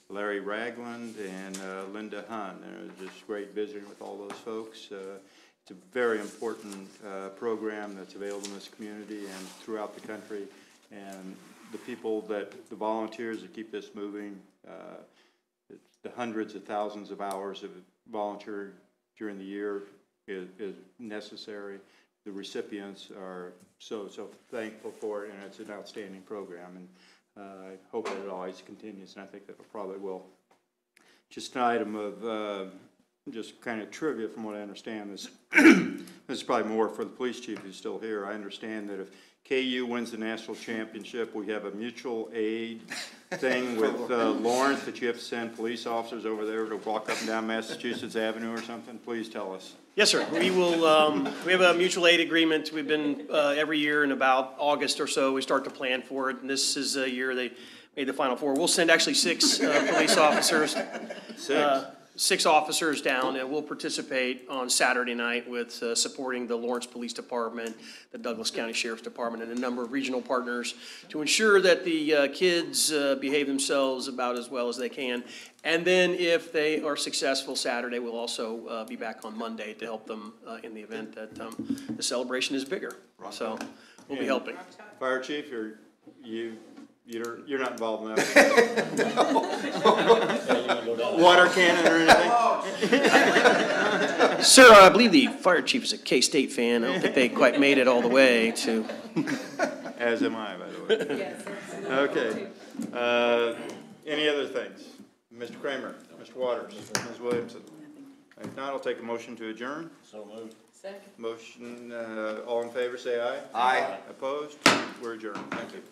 Larry Ragland, and Linda Hunn. And it was just great visiting with all those folks. It's a very important program that's available in this community and throughout the country. And the people the volunteers that keep this moving, the hundreds of thousands of hours of volunteer during the year is necessary. The recipients are so thankful for it, and it's an outstanding program, and I hope that it always continues, and I think that it probably will. Just an item of just kind of trivia from what I understand. This is probably more for the police chief who's still here. I understand that if KU wins the national championship, we have a mutual aid thing with Lawrence that you have to send police officers over there to walk up and down Massachusetts Avenue or something. Please tell us. Yes, sir. We will, we have a mutual aid agreement. We've been, every year in about August or so, we start to plan for it. And this is a year they made the Final Four. We'll send actually 6 police officers. 6 officers down, and we'll participate on Saturday night with supporting the Lawrence Police Department, the Douglas County Sheriff's Department, and a number of regional partners to ensure that the kids behave themselves about as well as they can. And then if they are successful Saturday, we'll also be back on Monday to help them in the event that the celebration is bigger. So we'll be helping. Fire Chief, you're not involved in that. Water cannon or anything? Sir, I believe the fire chief is a K-State fan. I don't think they quite made it all the way to. As am I, by the way. Yes. Okay. Any other things? Mr. Kramer, Mr. Waters, Ms. Williamson. If not, I'll take a motion to adjourn. So moved. Second. Motion, all in favor, say aye. Aye. Opposed? We're adjourned. Thank you.